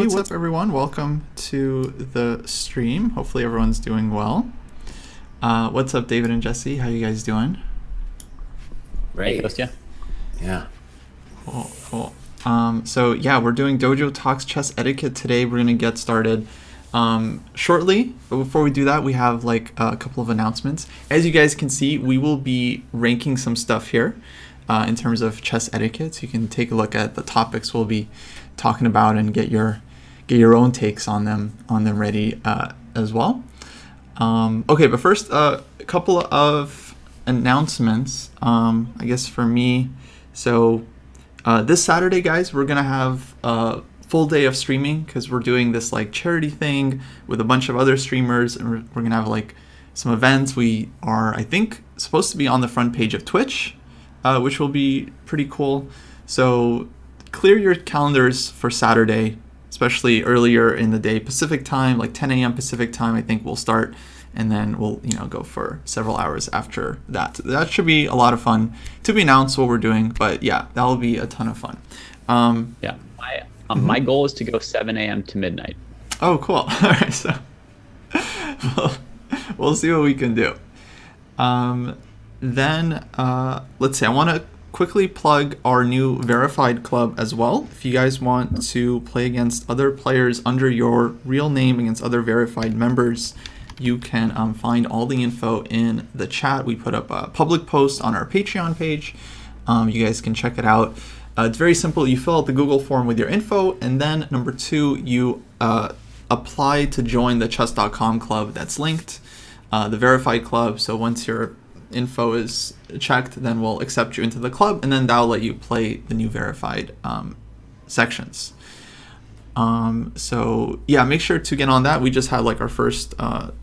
what's up, everyone? Welcome to the stream. Hopefully everyone's doing well. What's up, David and Jesse? How you guys doing? Great. Yeah. Cool. So yeah, we're doing Dojo Talks Chess Etiquette today. We're gonna get started shortly, but before we do that, we have like a couple of announcements. As you guys can see, we will be ranking some stuff here in terms of chess etiquette. So you can take a look at the topics we'll be talking about and get your own takes on them ready as well. Okay, but first, a couple of announcements. I guess for me, so this Saturday, guys, we're gonna have a full day of streaming because we're doing this like charity thing with a bunch of other streamers, and we're gonna have like some events. We are, I think, supposed to be on the front page of Twitch, which will be pretty cool. So clear your calendars for Saturday, especially earlier in the day, Pacific time, like 10 a.m. Pacific time. I think we'll start, and then we'll go for several hours after that. That should be a lot of fun. To be announced what we're doing, but yeah, that'll be a ton of fun. Yeah, my goal is to go 7 a.m. to midnight. Oh, cool. All right, so we'll see what we can do. Then let's see. I want to quickly plug our new verified club as well. If you guys want to play against other players under your real name against other verified members, you can find all the info in the chat. We put up a public post on our Patreon page. You guys can check it out. It's very simple. You fill out the Google form with your info, and then number 2, you apply to join the chess.com club that's linked, the verified club. So once your info is checked, then we'll accept you into the club, and then that'll let you play the new verified sections. So yeah, make sure to get on that. We just had like our first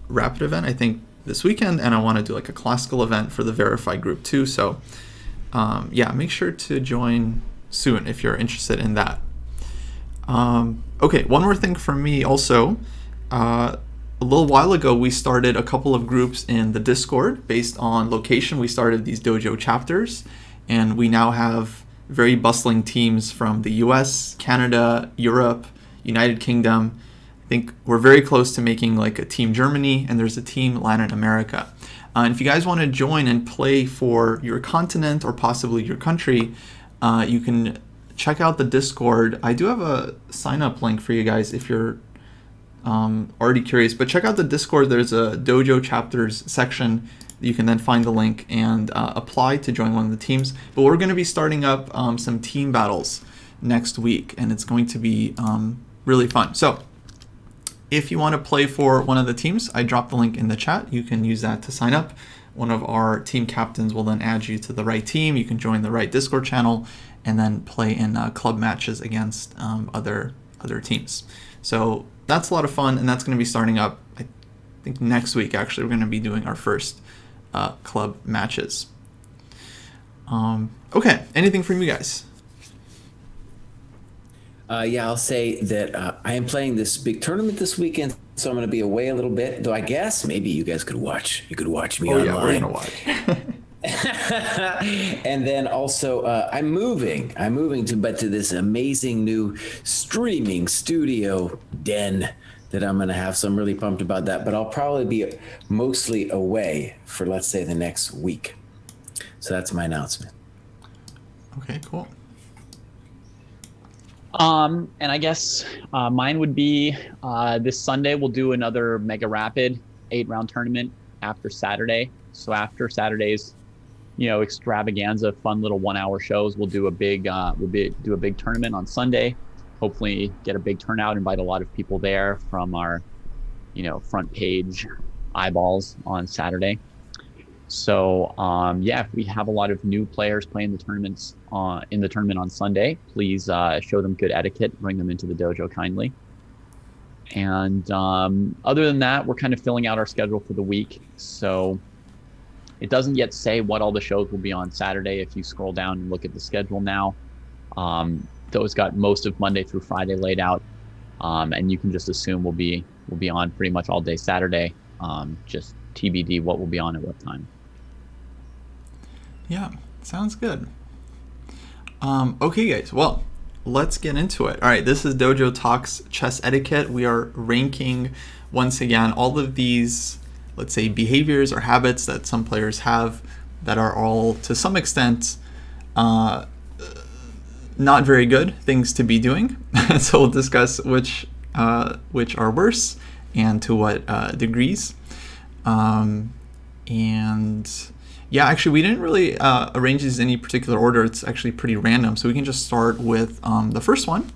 rapid event, I think, this weekend, and I want to do like a classical event for the verified group too. So yeah, make sure to join soon if you're interested in that. Okay, one more thing from me also. A little while ago, we started a couple of groups in the Discord based on location. We started these dojo chapters, and we now have very bustling teams from the US, Canada, Europe, United Kingdom. I think we're very close to making like a team Germany, and there's a team Latin America. And if you guys want to join and play for your continent or possibly your country, you can check out the Discord. I do have a sign-up link for you guys if you're already curious, but check out the Discord. There's a dojo chapters section. You can then find the link and apply to join one of the teams. But we're going to be starting up some team battles next week, and it's going to be really fun. So if you want to play for one of the teams, I dropped the link in the chat. You can use that to sign up. One of our team captains will then add you to the right team. You can join the right Discord channel and then play in club matches against other teams. So that's a lot of fun, and that's going to be starting up, I think, next week. Actually, we're going to be doing our first club matches. Okay, anything from you guys? Yeah, I'll say that I am playing this big tournament this weekend, so I'm going to be away a little bit. Though I guess maybe you guys could watch. You could watch me online. Yeah, we're going to watch. And then also, I'm moving to this amazing new streaming studio den that I'm going to have. So I'm really pumped about that. But I'll probably be mostly away for, let's say, the next week. So that's my announcement. Okay, cool. And I guess mine would be this Sunday we'll do another Mega Rapid 8-round tournament after Saturday. So after Saturday's extravaganza, fun little 1-hour shows, we'll do a big tournament on Sunday. Hopefully get a big turnout, invite a lot of people there from our front page eyeballs on Saturday. So yeah, if we have a lot of new players playing the tournaments in the tournament on Sunday, please show them good etiquette, bring them into the dojo kindly. And other than that, we're kind of filling out our schedule for the week. So it doesn't yet say what all the shows will be on Saturday. If you scroll down and look at the schedule now, those got most of Monday through Friday laid out, and you can just assume we'll be on pretty much all day Saturday. Just TBD what will be on at what time. Yeah, sounds good. Okay, guys. Well, let's get into it. All right, this is Dojo Talks Chess Etiquette. We are ranking, once again, all of these, let's say, behaviors or habits that some players have that are all, to some extent, not very good things to be doing. So we'll discuss which are worse and to what degrees. And yeah, actually, we didn't really arrange these in any particular order. It's actually pretty random. So we can just start with the first one.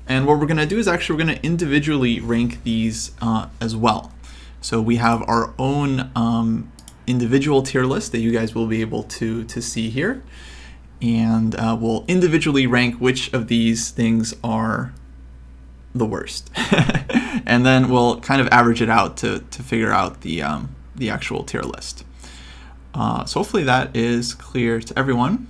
And what we're going to do is actually we're going to individually rank these as well. So we have our own individual tier list that you guys will be able to see here. And we'll individually rank which of these things are the worst. And then we'll kind of average it out to figure out the actual tier list. So hopefully that is clear to everyone.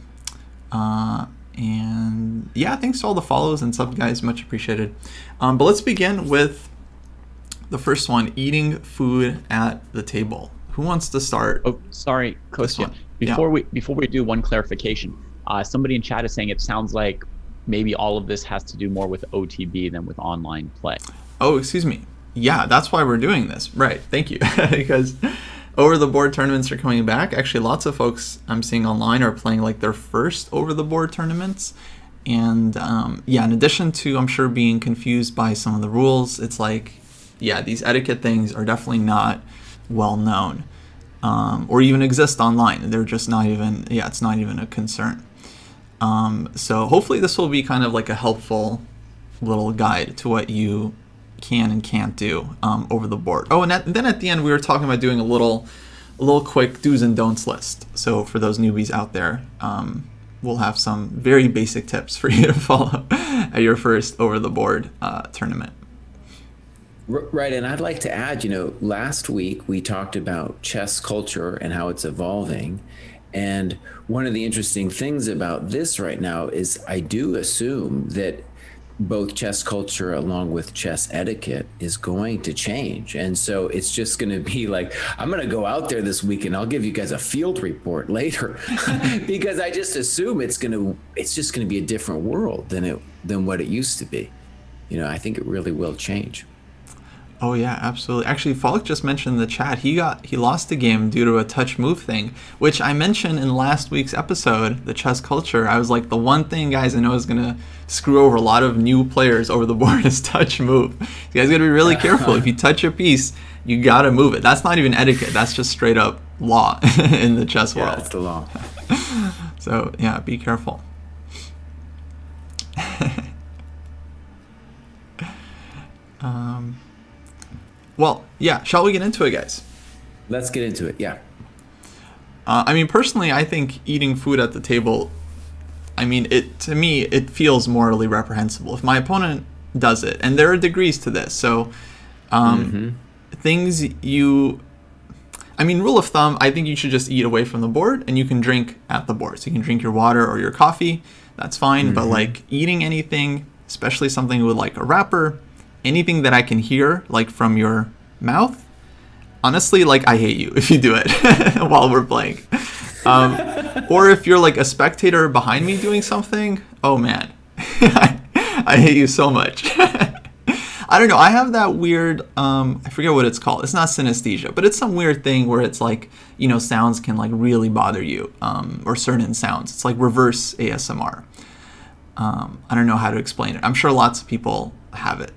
And yeah, thanks to all the follows and sub guys, much appreciated. But let's begin with the first one, eating food at the table. Who wants to start? Oh, sorry, Kostya. Before we do, one clarification. Somebody in chat is saying it sounds like maybe all of this has to do more with OTB than with online play. Oh, excuse me. Yeah, that's why we're doing this. Right. Thank you. Because over the board tournaments are coming back. Actually, lots of folks I'm seeing online are playing like their first over the board tournaments. And yeah, in addition to, I'm sure, being confused by some of the rules, it's like, yeah, these etiquette things are definitely not well known or even exist online. They're just not even, yeah, it's not even a concern. So hopefully this will be kind of like a helpful little guide to what you can and can't do over the board. Oh, and then at the end we were talking about doing a little quick do's and don'ts list. So for those newbies out there, we'll have some very basic tips for you to follow at your first over the board tournament. Right, and I'd like to add, last week we talked about chess culture and how it's evolving. And one of the interesting things about this right now is I do assume that both chess culture along with chess etiquette is going to change. And so it's just going to be like, I'm going to go out there this week and I'll give you guys a field report later because I just assume it's just going to be a different world than what it used to be. I think it really will change. Oh yeah, absolutely. Actually, Falk just mentioned in the chat he lost the game due to a touch move thing, which I mentioned in last week's episode, the chess culture. I was like, the one thing, guys, I know is gonna screw over a lot of new players over the board is touch move. You guys gotta be really careful. If you touch a piece, you gotta move it. That's not even etiquette. That's just straight up law in the chess world. Yeah, it's the law. So yeah, be careful. Well, yeah, shall we get into it, guys? Let's get into it, yeah. I mean, personally, I think eating food at the table, to me, it feels morally reprehensible. If my opponent does it, and there are degrees to this, so rule of thumb, I think you should just eat away from the board, and you can drink at the board. So you can drink your water or your coffee, that's fine, but like eating anything, especially something with like a wrapper, anything that I can hear, like from your mouth, honestly, like I hate you if you do it while we're playing. Or if you're like a spectator behind me doing something, oh man, I hate you so much. I don't know, I have that weird, I forget what it's called. It's not synesthesia, but it's some weird thing where it's like, sounds can like really bother you, or certain sounds. It's like reverse ASMR. I don't know how to explain it. I'm sure lots of people have it.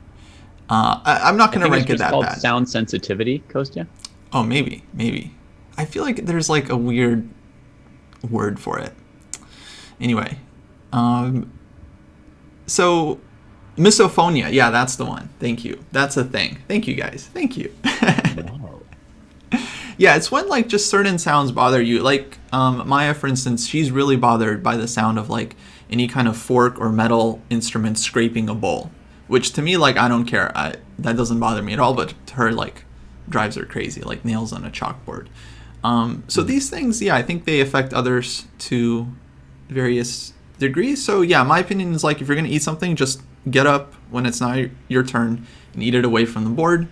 I'm not going to rank it that bad. Sound sensitivity, Kostya? Oh, maybe. I feel like there's like a weird word for it. Anyway, so misophonia, yeah, that's the one. Thank you. That's a thing. Thank you, guys. Thank you. Wow. Yeah, it's when like just certain sounds bother you. Like Maya, for instance, she's really bothered by the sound of like any kind of fork or metal instrument scraping a bowl. Which to me, like, I don't care. That doesn't bother me at all, but to her, like, drives her crazy, like nails on a chalkboard. So these things, yeah, I think they affect others to various degrees. So yeah, my opinion is like, if you're going to eat something, just get up when it's not your turn and eat it away from the board.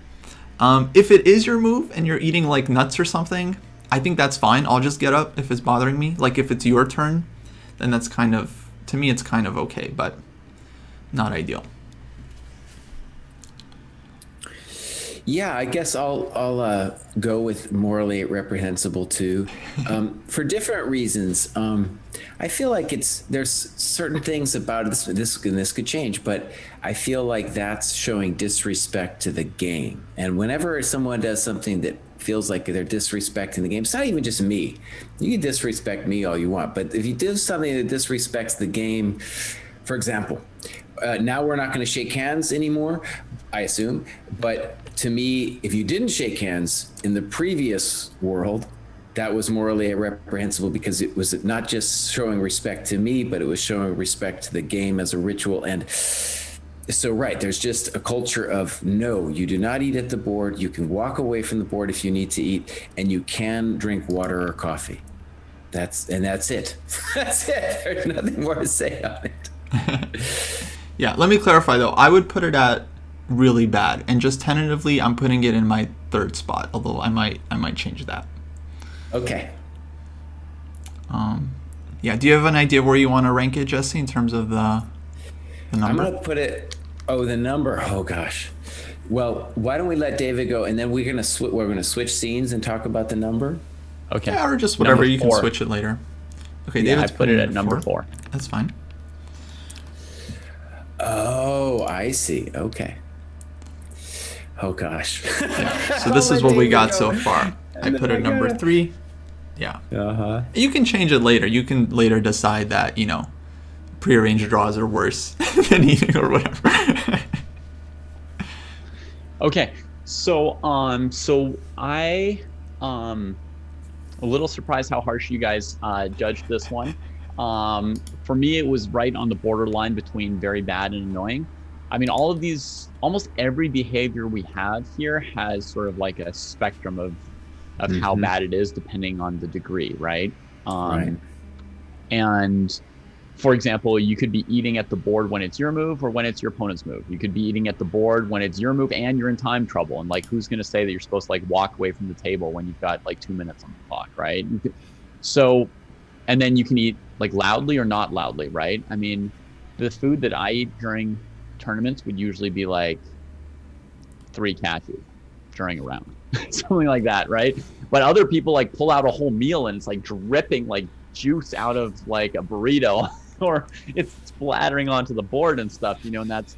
If it is your move and you're eating like nuts or something, I think that's fine. I'll just get up if it's bothering me. Like if it's your turn, then that's kind of, to me, it's kind of okay. But not ideal. Yeah, I guess I'll go with morally reprehensible too, for different reasons. I feel like there's certain things about this could change, but I feel like that's showing disrespect to the game. And whenever someone does something that feels like they're disrespecting the game, it's not even just me. You can disrespect me all you want, but if you do something that disrespects the game, for example, now we're not going to shake hands anymore, I assume. But to me, if you didn't shake hands in the previous world, that was morally reprehensible because it was not just showing respect to me, but it was showing respect to the game as a ritual. And so, right, there's just a culture of no, you do not eat at the board. You can walk away from the board if you need to eat, and you can drink water or coffee. That's it. That's it. There's nothing more to say on it. Yeah, let me clarify though. I would put it at really bad, and just tentatively I'm putting it in my third spot, although I might change that. Okay. Yeah, do you have an idea of where you want to rank it, Jesse, in terms of the number? I'm gonna put it, the number, oh gosh. Well, why don't we let David go, and then we're gonna switch scenes and talk about the number. Okay. Yeah, or just whatever, you can 4. switch it later. Okay, Yeah, David's I put it at number 4. That's fine. Oh, I see. Okay. Oh gosh. Yeah. So this is what we got so far. I put it number 3. Yeah. Uh-huh. You can change it later. You can later decide that, prearranged draws are worse than eating or whatever. Okay. So I a little surprised how harsh you guys judged this one. For me, it was right on the borderline between very bad and annoying. I mean, all of these, almost every behavior we have here has sort of like a spectrum of how bad it is depending on the degree, right? Right. And for example, you could be eating at the board when it's your move or when it's your opponent's move. You could be eating at the board when it's your move and you're in time trouble. And like, who's going to say that you're supposed to like walk away from the table when you've got like 2 minutes on the clock, right? And then you can eat like loudly or not loudly, right? I mean, the food that I eat during tournaments would usually be like 3 cashews during a round, something like that, right? But other people like pull out a whole meal and it's like dripping like juice out of like a burrito or it's splattering onto the board and stuff, and that's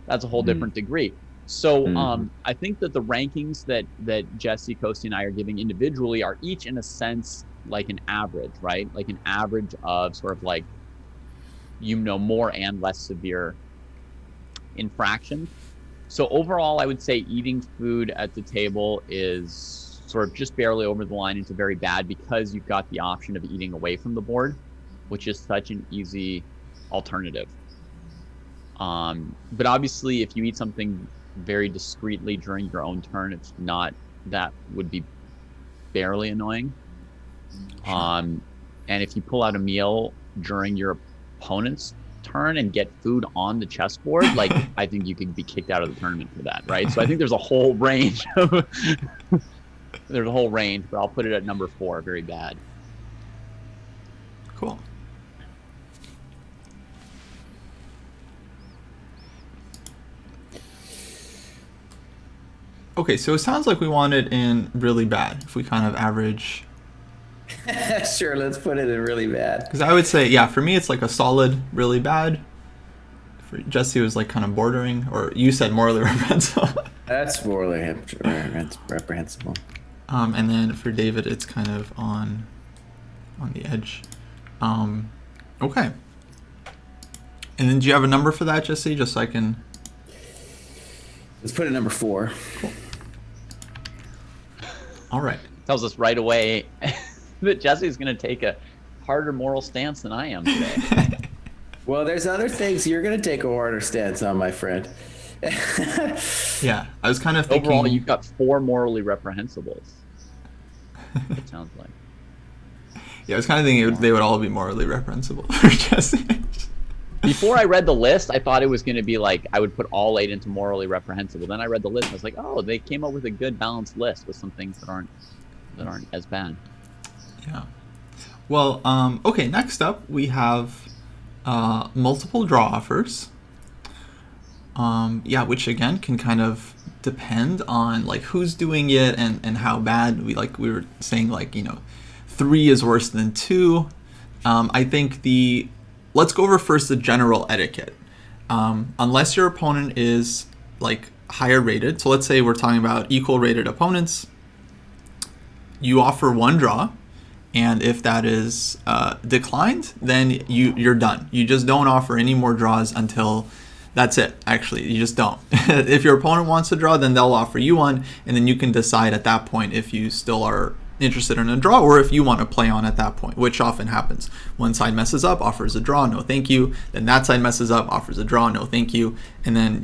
a whole different degree. So I think that the rankings that Jesse, Kosti, and I are giving individually are each in a sense like an average, right? Like an average of sort of like, more and less severe infractions. So overall, I would say eating food at the table is sort of just barely over the line into very bad because you've got the option of eating away from the board, which is such an easy alternative. But obviously, if you eat something very discreetly during your own turn, it's not, that would be barely annoying. And if you pull out a meal during your opponent's turn and get food on the chessboard, like I think you could be kicked out of the tournament for that, right? So I think there's a whole range but I'll put it at number 4, very bad. Cool. Okay, so it sounds like we want it in really bad if we kind of average. Sure, let's put it in really bad. Because I would say, yeah, for me it's like a solid really bad. For Jesse, it was like kind of bordering, or you said morally reprehensible. That's morally reprehensible. And then for David, it's kind of on the edge. Okay. And then do you have a number for that, Jesse, just so I can... Let's put it number 4. Cool. All right. Tells us right away that Jesse's going to take a harder moral stance than I am today. Well, there's other things you're going to take a harder stance on, my friend. Yeah, I was kind of thinking... Overall, you've got 4 morally reprehensibles. It sounds like. Yeah, I was kind of thinking they would all be morally reprehensible for Jesse. Before I read the list, I thought it was going to be like I would put all 8 into morally reprehensible. Then I read the list and I was like, oh, they came up with a good balanced list with some things that aren't as bad. Yeah. Well, okay, next up we have multiple draw offers. Yeah, which again can kind of depend on like who's doing it and how bad. We were saying, like, 3 is worse than 2. I think let's go over first the general etiquette. Unless your opponent is like higher rated, so let's say we're talking about equal rated opponents, you offer 1 draw, and if that is declined, then you're done. You just don't offer any more draws until that's it. Actually, you just don't. If your opponent wants to draw, then they'll offer you one, and then you can decide at that point if you still are interested in a draw or if you want to play on at that point, which often happens. One side messes up, offers a draw, no thank you. Then that side messes up, offers a draw, no thank you. And then,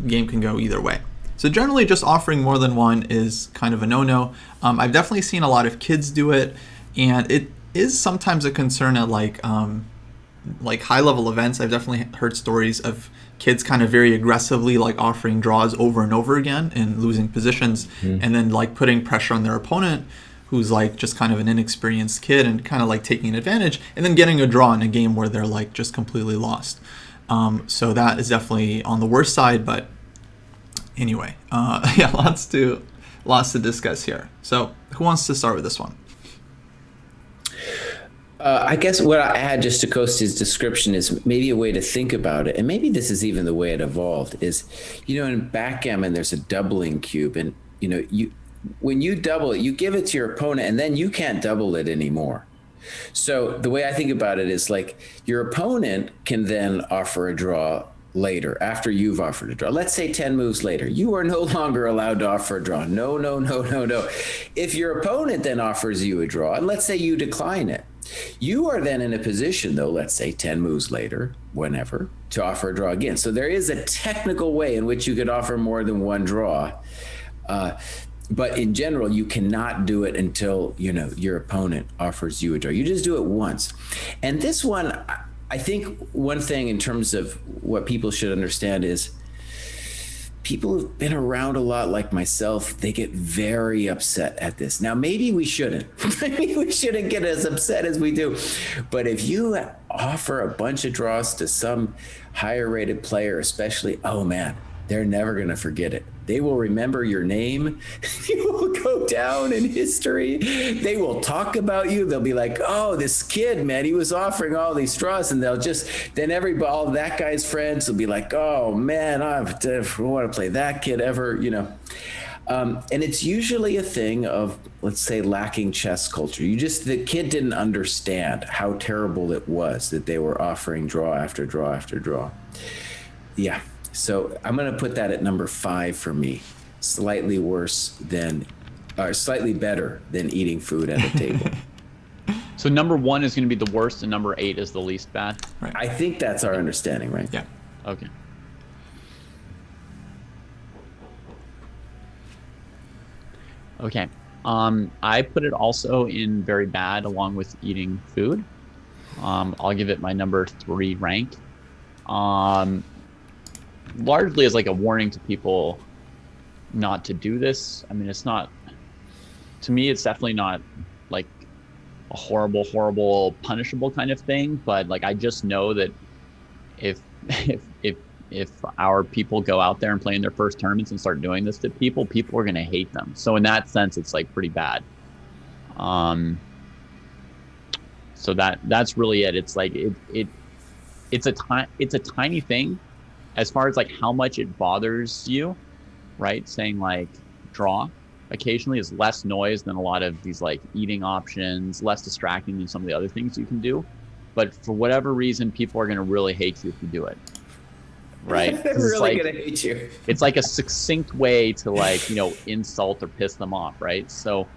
game can go either way. So generally just offering more than 1 is kind of a no-no. I've definitely seen a lot of kids do it, and it is sometimes a concern at like high-level events. I've definitely heard stories of kids kind of very aggressively like offering draws over and over again and losing positions, and then like putting pressure on their opponent, who's like just kind of an inexperienced kid, and kind of like taking advantage, and then getting a draw in a game where they're like just completely lost. So that is definitely on the worst side. But anyway, yeah, lots to discuss here. So who wants to start with this one? I guess what I had just to Costa's description is maybe a way to think about it, and maybe this is even the way it evolved, is, in backgammon, there's a doubling cube, and, when you double it, you give it to your opponent, and then you can't double it anymore. So the way I think about it is like your opponent can then offer a draw later after you've offered a draw. Let's say 10 moves later, you are no longer allowed to offer a draw. No. If your opponent then offers you a draw, and let's say you decline it, you are then in a position, though, let's say 10 moves later, whenever, to offer a draw again. So there is a technical way in which you could offer more than 1 draw. But in general, you cannot do it until, your opponent offers you a draw. You just do it once. And this one, I think one thing in terms of what people should understand is people who've been around a lot like myself, they get very upset at this. Now, maybe we shouldn't. Maybe we shouldn't get as upset as we do. But if you offer a bunch of draws to some higher rated player, especially, oh man, they're never going to forget it. They will remember your name. You will go down in history. They will talk about you. They'll be like, oh, this kid, man, he was offering all these straws. And they'll just, then all that guy's friends will be like, oh, man, I want to play that kid ever, And it's usually a thing of, let's say, lacking chess culture. The kid didn't understand how terrible it was that they were offering draw after draw after draw. Yeah. So I'm going to put that at number 5 for me. Slightly better than eating food at a table. So number 1 is going to be the worst, and number 8 is the least bad. Right. I think that's our understanding, right? Yeah. Okay. Okay. I put it also in very bad along with eating food. I'll give it my number 3 rank. Largely as like a warning to people not to do this. I mean, it's not, to me, it's definitely not like a horrible, punishable kind of thing. But like, I just know that if our people go out there and play in their first tournaments and start doing this to people are going to hate them. So in that sense, it's like pretty bad. So that's really it. It's like, it's a tiny thing. As far as like how much it bothers you, right? Saying like draw occasionally is less noise than a lot of these like eating options, less distracting than some of the other things you can do. But for whatever reason, people are going to really hate you if you do it, right? They're really going to hate you. It's like a succinct way to like, insult or piss them off, right? So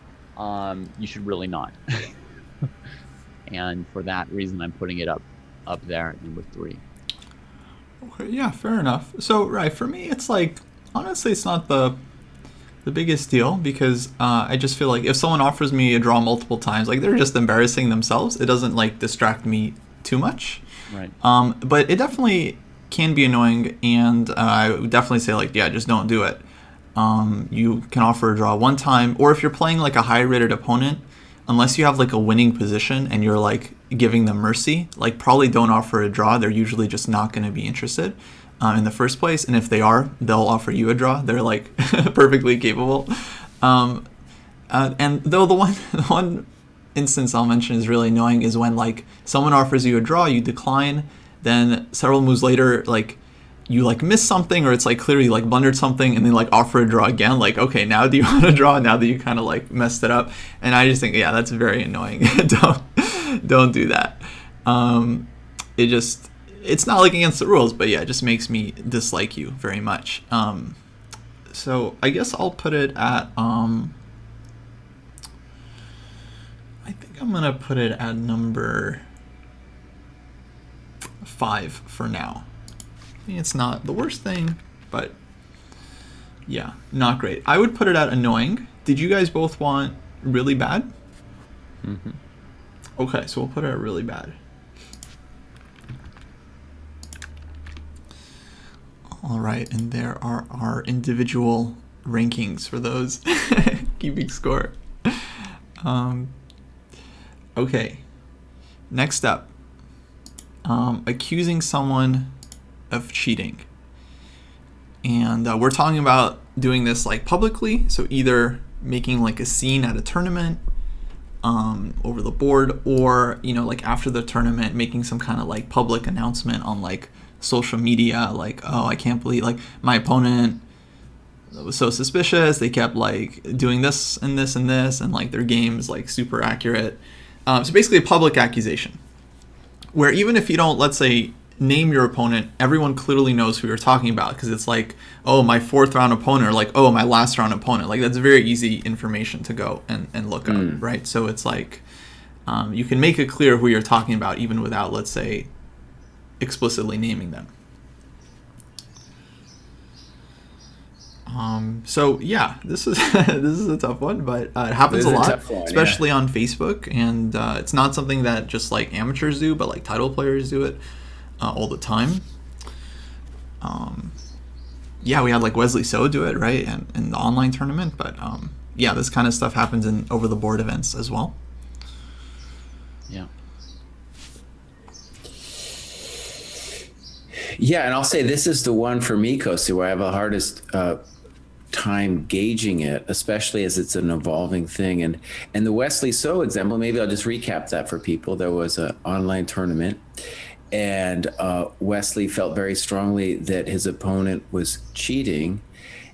you should really not. And for that reason, I'm putting it up there at number 3. Yeah, fair enough. So, right, for me, it's like, honestly, it's not the biggest deal, because I just feel like if someone offers me a draw multiple times, like, they're just embarrassing themselves. It doesn't, like, distract me too much. Right. But it definitely can be annoying, and I would definitely say, like, yeah, just don't do it. You can offer a draw one time, or if you're playing, like, a high-rated opponent, unless you have, like, a winning position and you're, like, giving them mercy, like, probably don't offer a draw. They're usually just not going to be interested. in the first place, and if they are, they'll offer you a draw. They're like perfectly capable. And though the one instance I'll mention is really annoying is when like someone offers you a draw, you decline, then several moves later, like you like miss something, or it's like clearly like blundered something, and then like offer a draw again. Like, okay, now do you want to draw? Now that you kind of like messed it up, and I just think, yeah, that's very annoying. don't do that. It's not like against the rules, but yeah, it just makes me dislike you very much. So I guess I'll put it at I think I'm gonna put it at number 5 for now. I mean, it's not the worst thing, but yeah, not great. I would put it at annoying. Did you guys both want really bad? Mm-hmm. Okay, so we'll put it at really bad. All right, and there are our individual rankings for those keeping score. Okay, next up, accusing someone of cheating. And we're talking about doing this like publicly, so either making like a scene at a tournament over the board, or like after the tournament making some kind of like public announcement on like social media, like, oh, I can't believe like my opponent was so suspicious, they kept like doing this and this and this, and like their game is like super accurate. So basically a public accusation where even if you don't, let's say, name your opponent, everyone clearly knows who you're talking about, because it's like, oh, my 4th round opponent, or like, oh, my last round opponent. Like, that's very easy information to go and look up, right? So it's like you can make it clear who you're talking about even without, let's say, explicitly naming them. So yeah, this is this is a tough one, but it happens a lot, especially on Facebook, and it's not something that just like amateurs do, but like title players do it all the time. Yeah, we had like Wesley So do it, right, and in the online tournament, but yeah, this kind of stuff happens in over the board events as well. Yeah. Yeah, and I'll say this is the one for me, Kosti, where I have the hardest time gauging it, especially as it's an evolving thing. And the Wesley So example, maybe I'll just recap that for people. There was an online tournament, and Wesley felt very strongly that his opponent was cheating.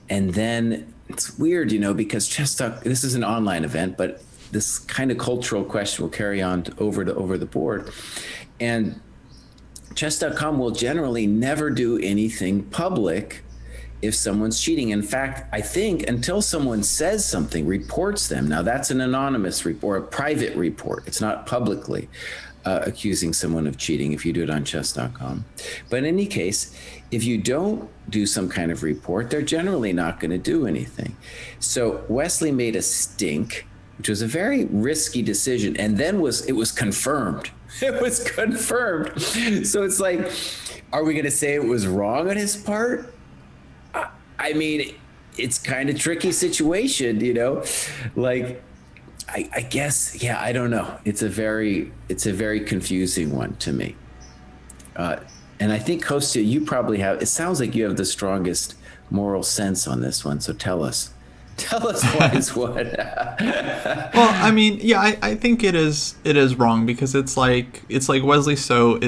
And then it's weird, because ChessDojo, this is an online event, but this kind of cultural question will carry on over the board. And Chess.com will generally never do anything public if someone's cheating. In fact, I think until someone says something, reports them. Now that's an anonymous report, a private report. It's not publicly accusing someone of cheating if you do it on chess.com. But in any case, if you don't do some kind of report, they're generally not going to do anything. So Wesley made a stink, which was a very risky decision, and then it was confirmed. It was confirmed. So it's like, are we going to say it was wrong on his part? I mean, it's kind of tricky situation, like, I guess, yeah, I don't know. It's a very confusing one to me. And I think, Kostya, you probably it sounds like you have the strongest moral sense on this one. So tell us what is what. Well, I mean, yeah, I think it is wrong, because it's like Wesley So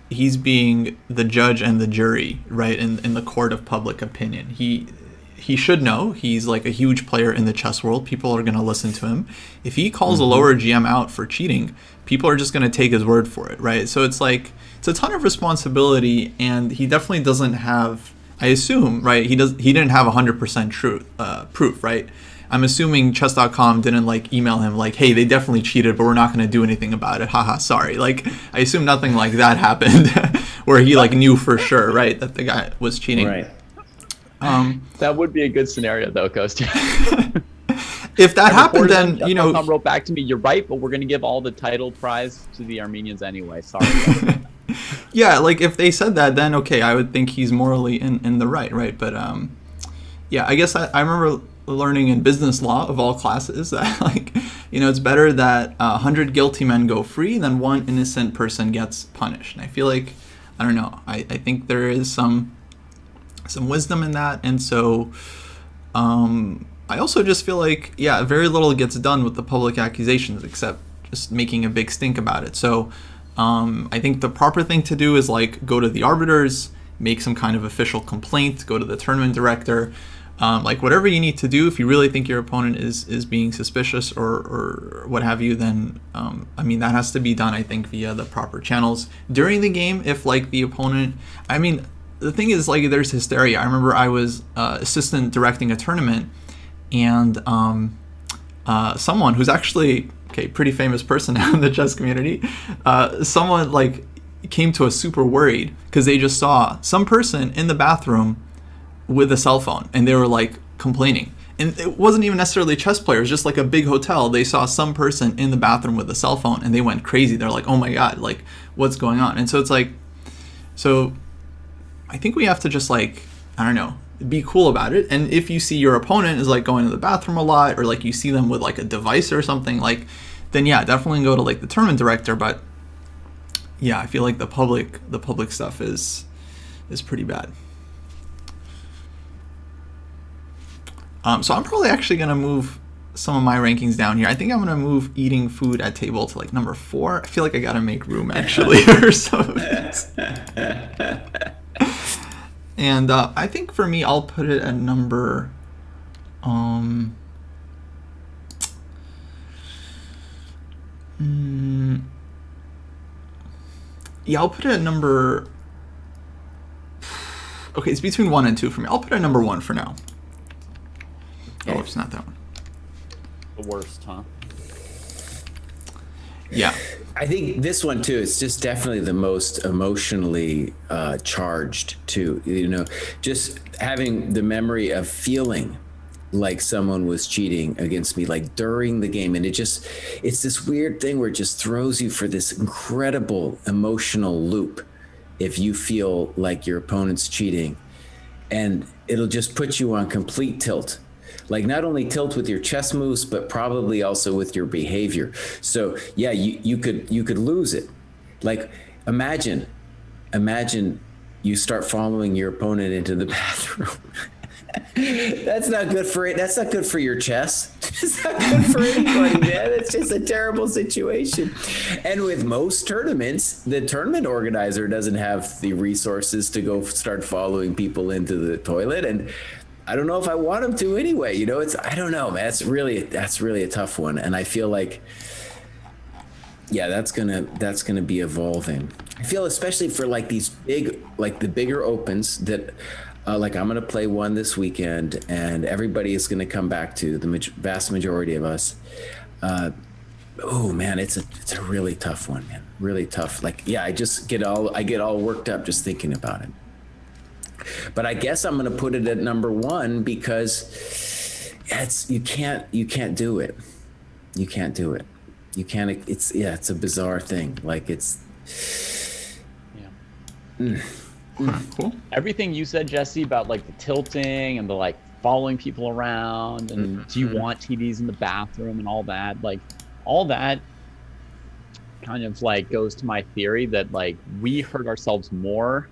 he's being the judge and the jury, right, in the court of public opinion. He should know. He's like a huge player in the chess world. People are going to listen to him. If he calls a lower GM out for cheating, people are just going to take his word for it, right? So it's like, it's a ton of responsibility, and he definitely doesn't have, I assume, right, he didn't have 100% proof, right? I'm assuming chess.com didn't like email him like, hey, they definitely cheated, but we're not going to do anything about it. Haha, sorry. Like, I assume nothing like that happened where he like knew for sure, right, that the guy was cheating. Right. That would be a good scenario though, Kostya. If that happened, then, Chess.com wrote back to me, you're right, but we're going to give all the title prize to the Armenians anyway. Sorry. Yeah, like if they said that, then okay, I would think he's morally in the right? But yeah, I guess I remember learning in business law of all classes that like, it's better that 100 guilty men go free than one innocent person gets punished. And I feel like, I don't know, I think there is some some wisdom in that. And so I also just feel like, yeah, very little gets done with the public accusations except just making a big stink about it. So I think the proper thing to do is like go to the arbiters, make some kind of official complaint, go to the tournament director, like whatever you need to do. If you really think your opponent is being suspicious or what have you, then I mean, that has to be done, I think, via the proper channels. During the game, if like the opponent, I mean, the thing is, like, there's hysteria. I remember I was assistant directing a tournament, and someone who's actually pretty famous person now in the chess community, someone like came to us super worried because they just saw some person in the bathroom with a cell phone, and they were like complaining. And it wasn't even necessarily chess players, just like a big hotel. They saw some person in the bathroom with a cell phone, and they went crazy. They're like, oh my God, like, what's going on? And so it's like, so I think we have to just like, I don't know, be cool about it. And if you see your opponent is like going to the bathroom a lot, or like you see them with like a device or something, like, then yeah, definitely go to like the tournament director. But yeah, I feel like the public stuff is pretty bad. So I'm probably actually gonna move some of my rankings down here. I think I'm gonna move eating food at table to like number 4. I feel like I gotta make room actually for some of these. And I think for me, I'll put it at number yeah, I'll put it at number, okay, it's between 1 and 2 for me. I'll put it at number 1 for now. Oh, it's not that one. The worst, huh? Yeah. I think this one too is just definitely the most emotionally charged too. You know, just having the memory of feeling like someone was cheating against me, like during the game. And it's this weird thing where it just throws you for this incredible emotional loop if you feel like your opponent's cheating. And it'll just put you on complete tilt. Like not only tilt with your chess moves, but probably also with your behavior. So yeah, you could lose it. Like imagine you start following your opponent into the bathroom. That's not good for it. That's not good for your chess. It's not good for anybody, man. It's just a terrible situation. And with most tournaments, the tournament organizer doesn't have the resources to go start following people into the toilet. And I don't know if I want him to anyway. You know, I don't know, man. That's really a tough one. And I feel like, yeah, that's gonna be evolving. I feel especially for like these big, like the bigger opens that, like I'm gonna play one this weekend, and everybody is gonna come back to the vast majority of us. Oh man, it's a really tough one, man. Really tough. Like, yeah, I get all worked up just thinking about it. But I guess I'm going to put it at number 1 because you can't do it. You can't do it. You can't. It's a bizarre thing. Like Cool. Everything you said, Jesse, about like the tilting and the like following people around and do you want TDs in the bathroom and all that, like all that kind of like goes to my theory that like we hurt ourselves more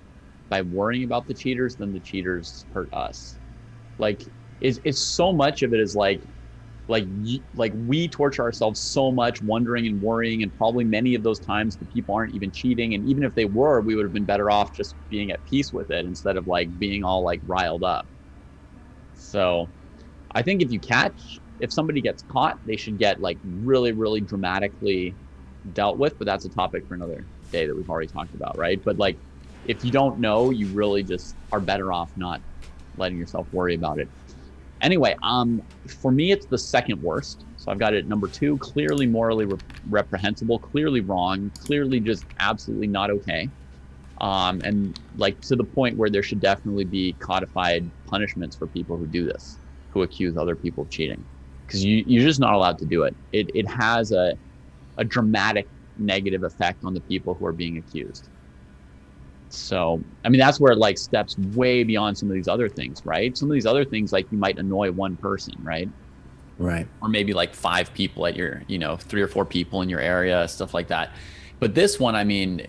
by worrying about the cheaters than the cheaters hurt us. Like it's so much of it is like we torture ourselves so much wondering and worrying, and probably many of those times the people aren't even cheating, and even if they were, we would have been better off just being at peace with it instead of like being all like riled up. So I think if somebody gets caught, they should get like really, really dramatically dealt with, but that's a topic for another day that we've already talked about, right? But like if you don't know, you really just are better off not letting yourself worry about it. Anyway, for me, it's the second worst. So I've got it at number 2, clearly morally reprehensible, clearly wrong, clearly just absolutely not okay. And like to the point where there should definitely be codified punishments for people who do this, who accuse other people of cheating, because you're just not allowed to do it. It has a dramatic negative effect on the people who are being accused. So, I mean, that's where it like steps way beyond some of these other things, right? Some of these other things, like you might annoy one person, right? Right. Or maybe like 5 people at your, 3 or 4 people in your area, stuff like that. But this one, I mean,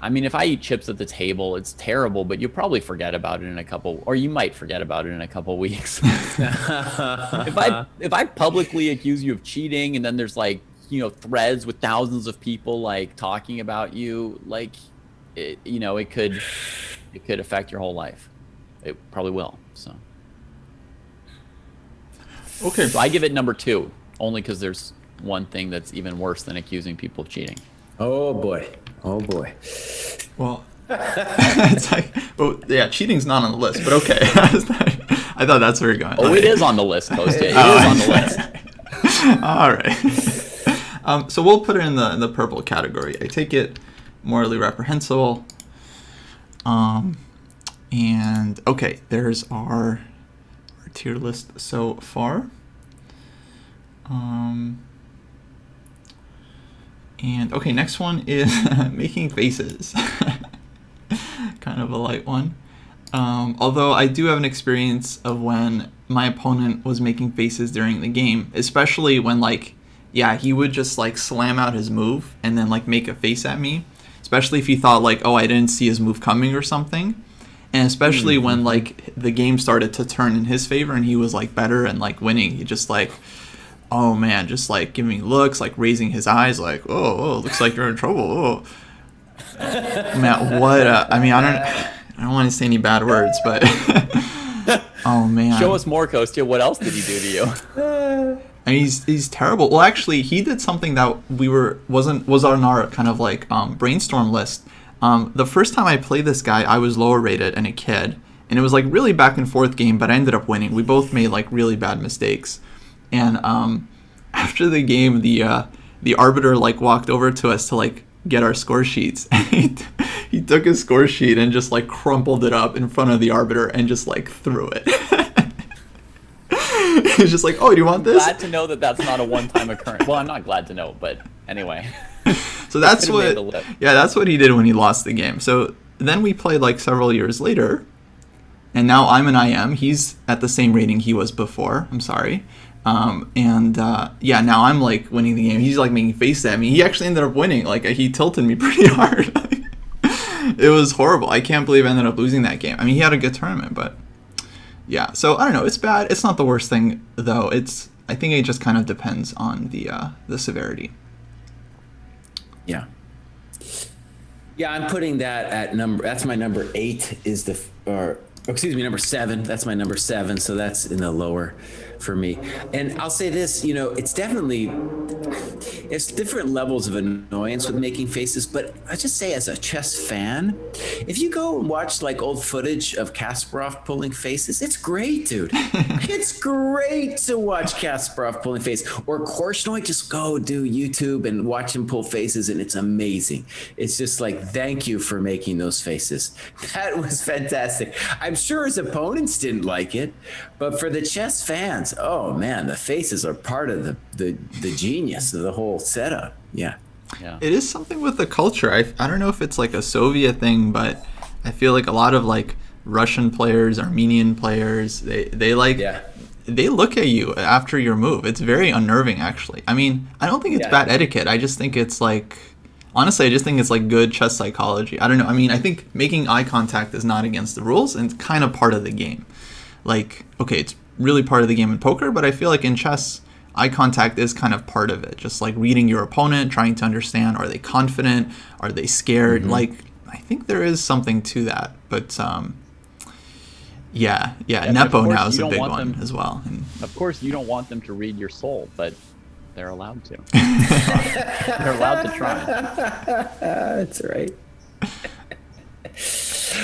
I mean, if I eat chips at the table, it's terrible, but you'll probably forget about it in a couple, or you might forget about it in a couple weeks. If I publicly accuse you of cheating, and then there's like, threads with thousands of people like talking about you, like, it could affect your whole life. It probably will. So. Okay. So I give it number 2, only because there's one thing that's even worse than accusing people of cheating. Oh boy. Well, it's like, yeah, cheating's not on the list, but okay. I thought that's where you're going. Oh, okay. It is on the list, Kostya. It is on the list. All right. So we'll put it in the purple category. I take it morally reprehensible. And okay, there's our tier list so far. And okay, next one is making faces. Kind of a light one. Although I do have an experience of when my opponent was making faces during the game, especially when like, yeah, he would just like slam out his move and then like make a face at me, especially if he thought like, oh, I didn't see his move coming or something. And especially when like the game started to turn in his favor and he was like better and like winning, he just like, oh man, just like giving me looks, like raising his eyes, like, oh, looks like you're in trouble. Oh, man, what? I mean, I don't want to say any bad words, but oh man. Show us more, Kostya. What else did he do to you? I mean, he's terrible. Well, actually, he did something that was on our kind of like brainstorm list. The first time I played this guy, I was lower rated and a kid, and it was like really back and forth game, but I ended up winning. We both made like really bad mistakes. And after the game, the arbiter like walked over to us to like get our score sheets. And he took his score sheet and just like crumpled it up in front of the arbiter and just like threw it. He's just like, oh, do you want this? Glad to know that that's not a one-time occurrence. Well, I'm not glad to know, but anyway. So that's what he did when he lost the game. So then we played like several years later, and now I'm an IM. He's at the same rating he was before. I'm sorry. Now I'm like winning the game. He's like making faces at me. He actually ended up winning. Like he tilted me pretty hard. It was horrible. I can't believe I ended up losing that game. I mean, he had a good tournament, but yeah. So I don't know. It's bad. It's not the worst thing though. I think it just kind of depends on the severity. Yeah. Yeah, I'm putting that at that's my number 8 number 7. That's my number 7. So that's in the lower for me. And I'll say this, it's different levels of annoyance with making faces, but I just say as a chess fan, if you go and watch like old footage of Kasparov pulling faces, it's great, dude. It's great to watch Kasparov pulling faces. Or Korchnoi, just go do YouTube and watch him pull faces, and it's amazing. It's just like, thank you for making those faces. That was fantastic. I'm sure his opponents didn't like it, but for the chess fans, oh man, the faces are part of the genius of the whole setup. Yeah. It is something with the culture. I don't know if it's like a Soviet thing, but I feel like a lot of like Russian players, Armenian players, they look at you after your move. It's very unnerving, actually. I mean, I don't think it's bad etiquette. I just think it's like, honestly, I just think it's like good chess psychology. I don't know. I mean, I think making eye contact is not against the rules, and it's kind of part of the game. Like, okay, it's really part of the game in poker, but I feel like in chess, eye contact is kind of part of it. Just like reading your opponent, trying to understand, are they confident? Are they scared? Mm-hmm. Like, I think there is something to that. But Nepo now is a big one as well. And of course, you don't want them to read your soul, but they're allowed to. They're allowed to try. That's right.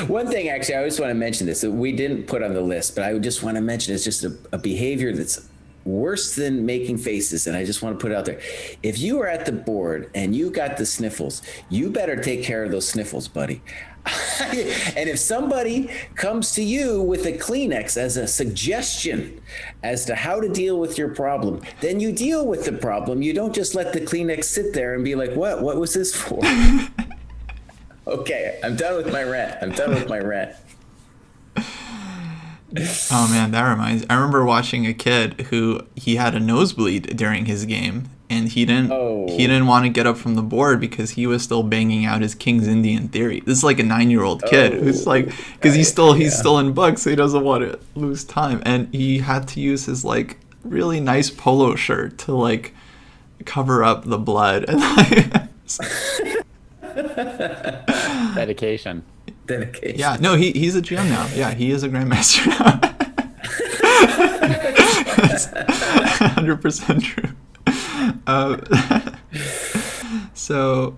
One thing, actually, I always want to mention this that we didn't put on the list, but I just want to mention it's just a behavior that's worse than making faces, and I just want to put it out there. If you are at the board and you got the sniffles, you better take care of those sniffles, buddy. And if somebody comes to you with a Kleenex as a suggestion as to how to deal with your problem, then you deal with the problem. You don't just let the Kleenex sit there and be like, what was this for? Okay, I'm done with my rant. Oh man, that reminds me. I remember watching a kid who he had a nosebleed during his game, and he didn't want to get up from the board because he was still banging out his King's Indian theory. This is like a 9-year-old kid who's like, because he's still in books, so he doesn't want to lose time, and he had to use his like really nice polo shirt to like cover up the blood. And Dedication. Dedication. Yeah, no, he's a GM now. Yeah, he is a grandmaster now. 100% true. So,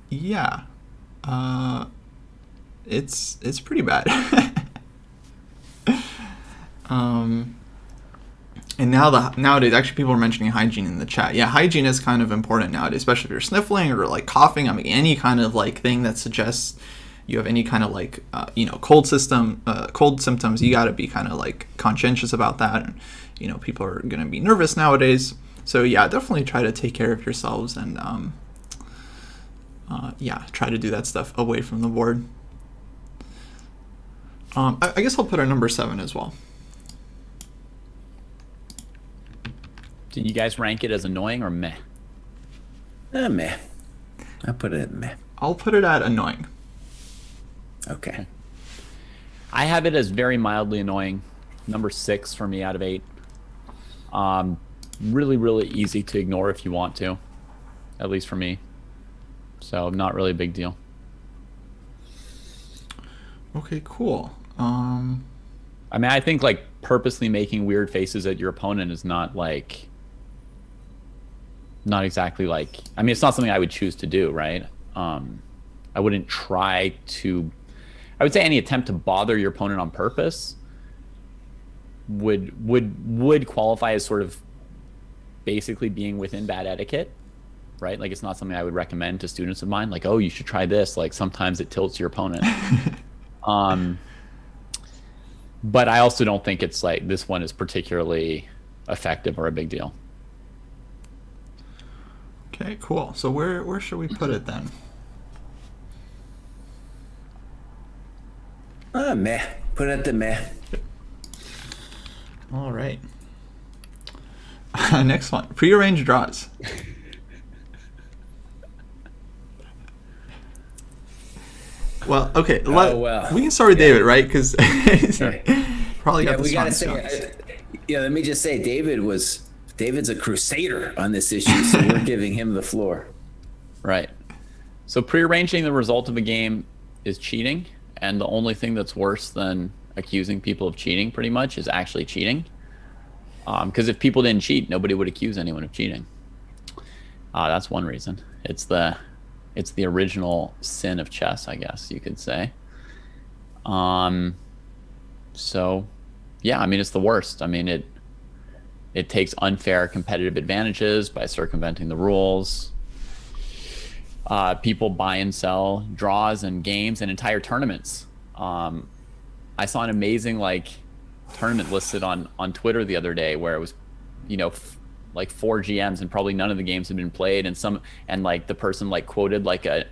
yeah, it's pretty bad. And nowadays, actually, people are mentioning hygiene in the chat. Yeah, hygiene is kind of important nowadays, especially if you're sniffling or like coughing. I mean, any kind of like thing that suggests you have any kind of like cold symptoms. You got to be kind of like conscientious about that. And, people are gonna be nervous nowadays. So yeah, definitely try to take care of yourselves and try to do that stuff away from the board. I guess I'll put our number 7 as well. Did you guys rank it as annoying or meh? Meh. I'll put it at meh. I'll put it at annoying. Okay. I have it as very mildly annoying. Number 6 for me out of 8. Really, really easy to ignore if you want to, at least for me. So not really a big deal. Okay, cool. I mean, I think like purposely making weird faces at your opponent is not exactly like, I mean, it's not something I would choose to do, right? I wouldn't try to, I would say any attempt to bother your opponent on purpose would qualify as sort of basically being within bad etiquette, right? Like, it's not something I would recommend to students of mine, like, oh, you should try this. Like, sometimes it tilts your opponent. But I also don't think it's like this one is particularly effective or a big deal. Okay, cool. So where should we put it then? Meh. Put it at the meh. All right. Next one. Prearranged draws. Well, okay. We can start with David, right? Because probably got the strongest feelings. Let me just say, David's a crusader on this issue, so we're giving him the floor. Right. So prearranging the result of a game is cheating, and the only thing that's worse than accusing people of cheating pretty much is actually cheating. Because if people didn't cheat, nobody would accuse anyone of cheating. That's one reason. It's the original sin of chess, I guess you could say. So yeah, I mean, it's the worst. I mean, it takes unfair competitive advantages by circumventing the rules. People buy and sell draws and games and entire tournaments. I saw an amazing tournament listed on Twitter the other day where it was, like 4 GMs and probably none of the games had been played, and the person quoted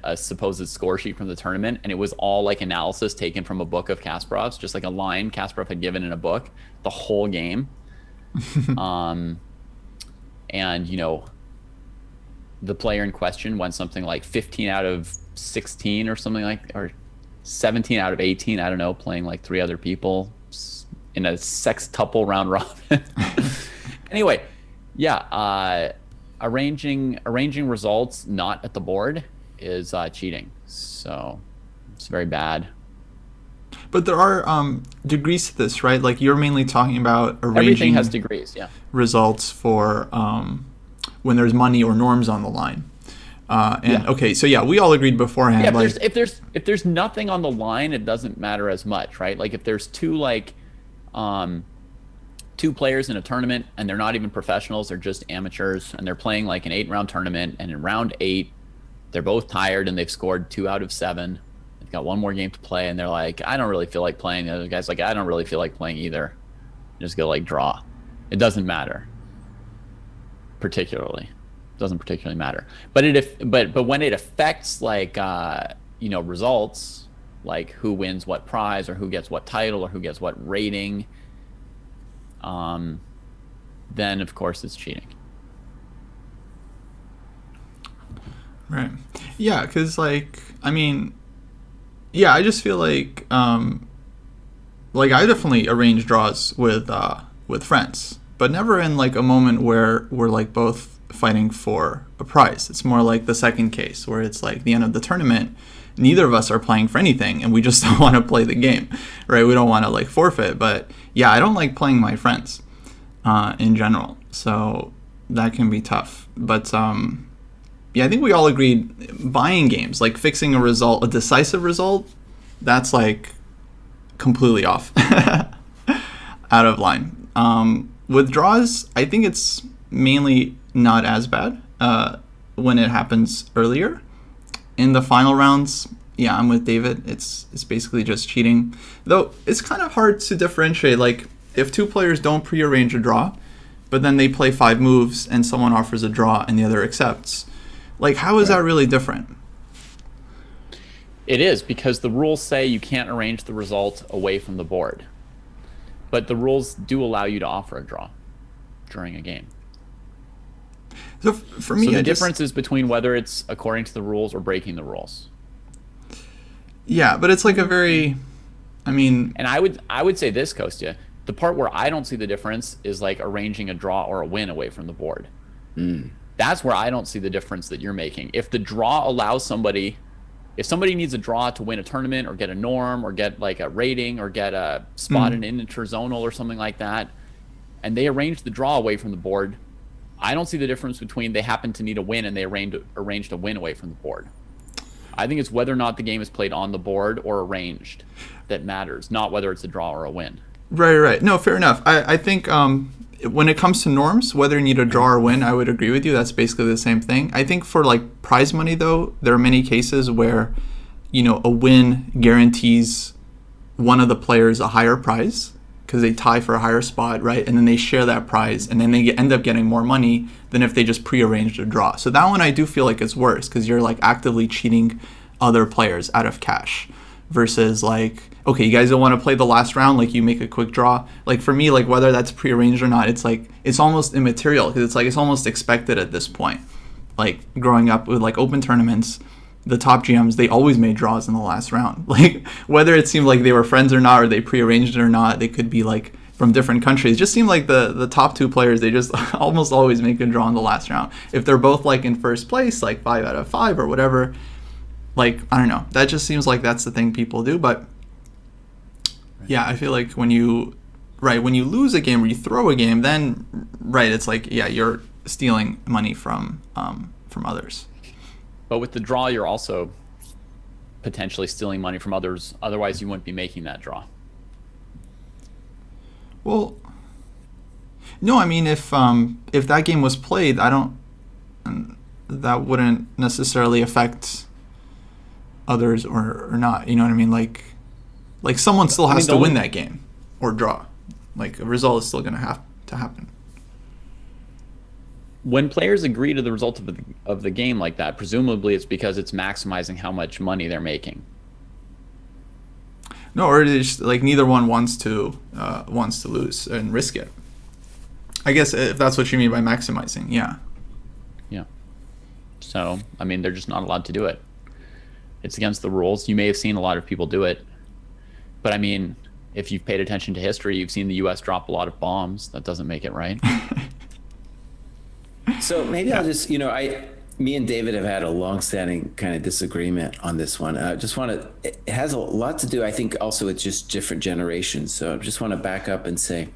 a supposed score sheet from the tournament, and it was all analysis taken from a book of Kasparov's, just a line Kasparov had given in a book, the whole game. And the player in question went something like 15 out of 16 or something or 17 out of 18, I don't know, playing 3 other people in a sextuple round robin. Anyway, yeah, arranging results not at the board is cheating. So it's very bad. But there are degrees to this, right? Like, you're mainly talking about arranging everything has degrees, yeah. Results for when there's money or norms on the line. Okay, so yeah, we all agreed beforehand. Yeah, if there's nothing on the line, it doesn't matter as much, right? Like if there's two players in a tournament and they're not even professionals, they're just amateurs, and they're playing an 8-round tournament, and in round 8 they're both tired and they've scored 2 out of 7. They've got one more game to play, and they're like, I don't really feel like playing. The other guy's like, I don't really feel like playing either. Just go draw. It doesn't matter. Particularly. It doesn't particularly matter. But when it affects results, like who wins what prize or who gets what title or who gets what rating, then of course it's cheating. Right. Yeah, because like I mean, yeah, I just feel like I definitely arrange draws with friends, but never in like a moment where we're like both fighting for a prize. It's more like the second case where it's like the end of the tournament. Neither of us are playing for anything, and we just don't want to play the game, right? We don't want to like forfeit. But yeah, I don't like playing my friends in general, so that can be tough. But yeah, I think we all agreed buying games, like fixing a result, a decisive result, that's like completely off, out of line. With draws, I think it's mainly not as bad when it happens earlier. In the final rounds, yeah, I'm with David. It's basically just cheating. Though it's kind of hard to differentiate. Like if two players don't prearrange a draw, but then they play 5 moves and someone offers a draw and the other accepts. Like how is that really different? It is, because the rules say you can't arrange the result away from the board. But the rules do allow you to offer a draw during a game. So for me, so the difference is between whether it's according to the rules or breaking the rules. Yeah, but it's like a very, I mean, and I would say this, Kostya, the part where I don't see the difference is like arranging a draw or a win away from the board. That's where I don't see the difference that you're making. If the draw allows somebody, if somebody needs a draw to win a tournament or get a norm or get like a rating or get a spot in interzonal or something like that, and they arrange the draw away from the board, I don't see the difference between they happen to need a win and they arranged a win away from the board. I think it's whether or not the game is played on the board or arranged that matters, not whether it's a draw or a win. Right. No, fair enough. I think when it comes to norms, whether you need a draw or win, I would agree with you. That's basically the same thing. I think for like prize money, though, there are many cases where, you know, a win guarantees one of the players a higher prize because they tie for a higher spot, right? And then they share that prize, and then they end up getting more money than if they just prearranged a draw. So that one I do feel like it's worse because you're like actively cheating other players out of cash versus like, okay, you guys don't want to play the last round, like you make a quick draw. Like for me, like whether that's prearranged or not, it's like, it's almost immaterial because it's like, it's almost expected at this point. Like growing up with like open tournaments, the top GMs, they always made draws in the last round. Like whether it seemed like they were friends or not, or they prearranged it or not, they could be like from different countries. It just seemed like the top 2 players, they just almost always make a draw in the last round. If they're both like in first place, like 5 out of 5 or whatever, like, I don't know. That just seems like that's the thing people do. But yeah, I feel like when you lose a game or you throw a game, then it's like, yeah, you're stealing money from others. But with the draw, you're also potentially stealing money from others. Otherwise, you wouldn't be making that draw. Well, no, I mean, if that game was played, that wouldn't necessarily affect others or not. You know what I mean? Like someone still has to win that game or draw. Like a result is still going to have to happen. When players agree to the result of the game like that, presumably it's because it's maximizing how much money they're making. No, or it's like neither one wants to lose and risk it. I guess if that's what you mean by maximizing, yeah. Yeah. So, I mean, they're just not allowed to do it. It's against the rules. You may have seen a lot of people do it. But I mean, if you've paid attention to history, you've seen the US drop a lot of bombs. That doesn't make it right. So maybe I'll just, me and David have had a long-standing kind of disagreement on this one. I just want to, it has a lot to do, I think, also with just different generations. So I just want to back up and say,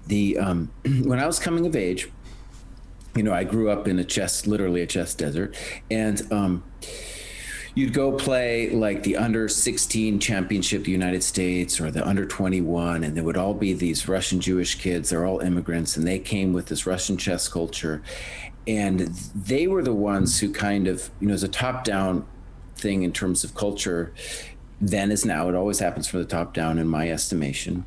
when I was coming of age, I grew up in literally a chess desert, and you'd go play like the under 16 championship of the United States or the under 21, and there would all be these Russian Jewish kids. They're all immigrants, and they came with this Russian chess culture. And they were the ones who kind of, as a top-down thing in terms of culture, then as now, it always happens from the top down in my estimation.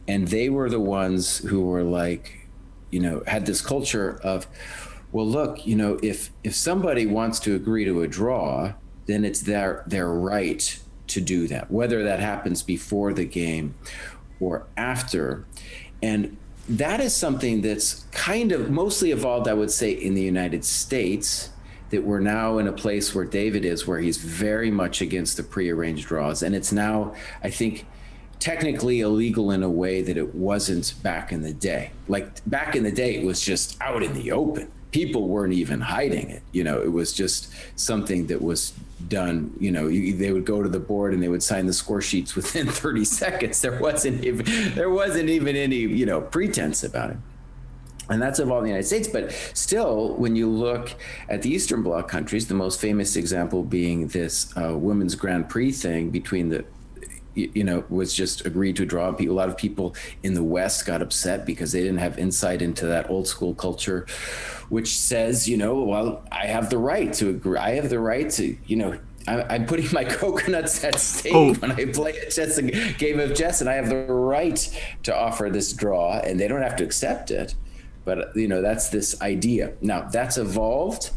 And they were the ones who were like, had this culture of, well, look, if somebody wants to agree to a draw, then it's their right to do that, whether that happens before the game or after. And that is something that's kind of mostly evolved, I would say, in the United States, that we're now in a place where David is, where he's very much against the prearranged draws. And it's now, I think, technically illegal in a way that it wasn't back in the day. Like back in the day, it was just out in the open. People weren't even hiding it. It was just something that was done. They would go to the board and they would sign the score sheets within 30 seconds. There wasn't even any, pretense about it. And that's evolved in the United States. But still, when you look at the Eastern Bloc countries, the most famous example being this women's Grand Prix thing between the, was just agreed to draw. A lot of people in the West got upset because they didn't have insight into that old school culture, which says, well, I have the right to agree. I have the right to, I'm putting my coconuts at stake when I play a game of chess, and I have the right to offer this draw, and they don't have to accept it. But, that's this idea. Now, that's evolved.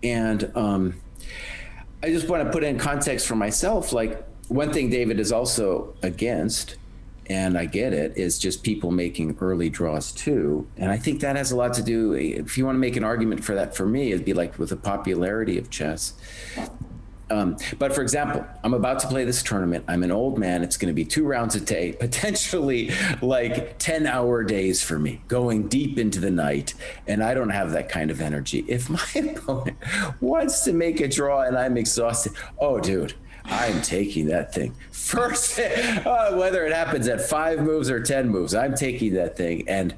And I just want to put in context for myself, like one thing David is also against, and I get it, is just people making early draws too. And I think that has a lot to do, if you want to make an argument for that, for me, it'd be like with the popularity of chess. But for example, I'm about to play this tournament. I'm an old man. It's going to be 2 rounds a day, potentially like 10-hour days for me, going deep into the night. And I don't have that kind of energy. If my opponent wants to make a draw and I'm exhausted, oh, dude, I'm taking that thing first, whether it happens at 5 moves or 10 moves, I'm taking that thing. And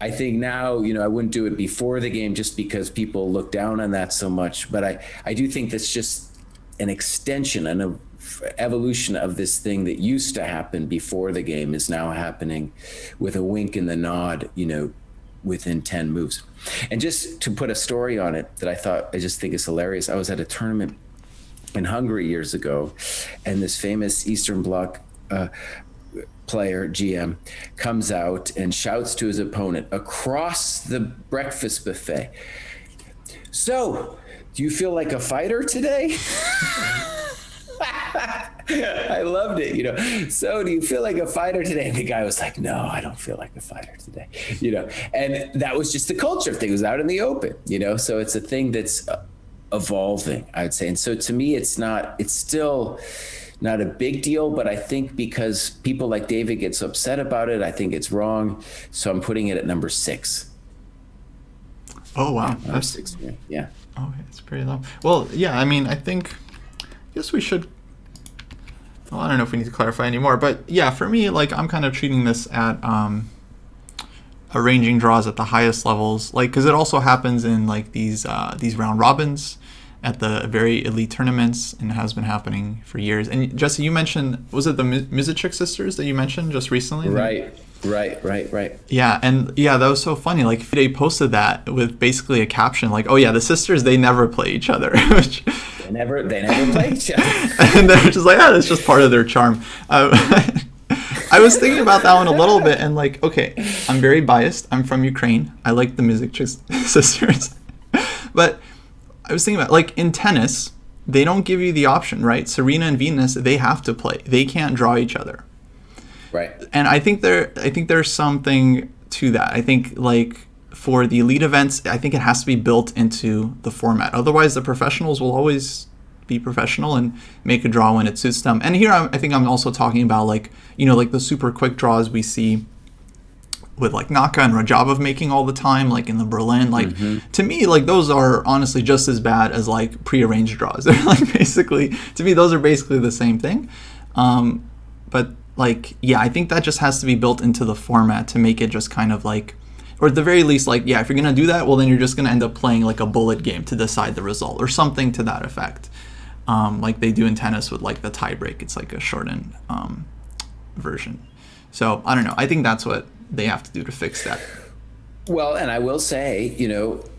I think now, I wouldn't do it before the game just because people look down on that so much. But I do think that's just an extension and an evolution of this thing that used to happen before the game is now happening with a wink and the nod, within 10 moves. And just to put a story on it that I just think is hilarious. I was at a tournament in Hungary years ago, and this famous Eastern Bloc player, GM, comes out and shouts to his opponent across the breakfast buffet, "So, do you feel like a fighter today?" I loved it, "So do you feel like a fighter today?" And the guy was like, "No, I don't feel like a fighter today," and that was just the culture thing. It was out in the open, so it's a thing that's evolving, I would say. And so to me, it's still not a big deal, but I think because people like David get so upset about it, I think it's wrong. So I'm putting it at number 6. Oh, wow. Number 6, yeah. Oh, it's pretty low. Well, yeah, I guess we should, well, I don't know if we need to clarify anymore, but yeah, for me, like, I'm kind of treating this at arranging draws at the highest levels, like, because it also happens in like these round robins at the very elite tournaments, and has been happening for years. And Jesse, you mentioned, was it the Mizicek sisters that you mentioned just recently? Right. Yeah, and yeah, that was so funny. Like, they posted that with basically a caption like, "Oh yeah, the sisters, they never play each other." Which, they never play each other. And they're just like, that's just part of their charm. I was thinking about that one a little bit, and like, okay, I'm very biased. I'm from Ukraine. I like the Mizicek sisters, but I was thinking about, like, in tennis, they don't give you the option, right? Serena and Venus, they have to play. They can't draw each other. Right. And I think there's something to that. I think, like, for the elite events, I think it has to be built into the format. Otherwise, the professionals will always be professional and make a draw when it suits them. And here, I think I'm also talking about, like, like the super quick draws we see with like Naka and Rajabov making all the time, like in the Berlin, like to me, like those are honestly just as bad as like prearranged draws. They're like basically, to me, those are basically the same thing. But like, yeah, I think that just has to be built into the format to make it just kind of like, or at the very least, like, yeah, if you're going to do that, well, then you're just going to end up playing like a bullet game to decide the result or something to that effect. Like they do in tennis with like the tie break. It's like a shortened version. So I don't know. I think that's what they have to do to fix that. Well, and I will say,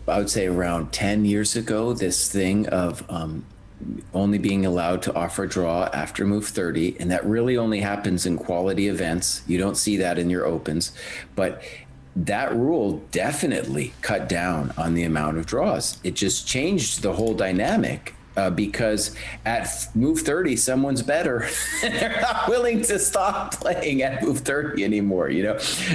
I would say around 10 years ago, this thing of only being allowed to offer a draw after move 30, and that really only happens in quality events. You don't see that in your opens, but that rule definitely cut down on the amount of draws. It just changed the whole dynamic. Because at move 30, someone's better. They're not willing to stop playing at move 30 anymore,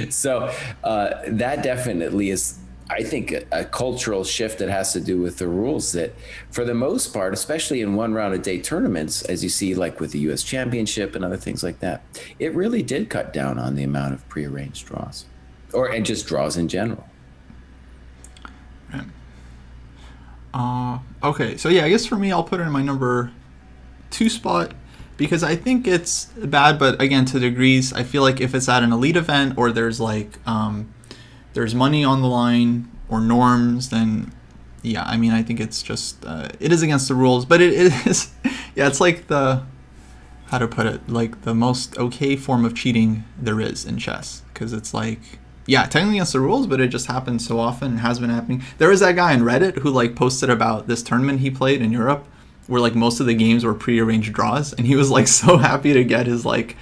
So that definitely is, I think a cultural shift that has to do with the rules that, for the most part, especially in one round a day tournaments, as you see, like with the U.S. Championship and other things like that, it really did cut down on the amount of prearranged draws, and just draws in general. Okay, so yeah, I guess for me, I'll put it in my number 2 spot because I think it's bad, but again, to degrees. I feel like if it's at an elite event or there's like there's money on the line or norms, then yeah, I mean, I think it's just it is against the rules, but it is yeah, it's like how to put it, like the most okay form of cheating there is in chess, because it's like, yeah, technically against the rules, but it just happens so often and has been happening. There was that guy on Reddit who like posted about this tournament he played in Europe where like most of the games were prearranged draws, and he was like so happy to get his like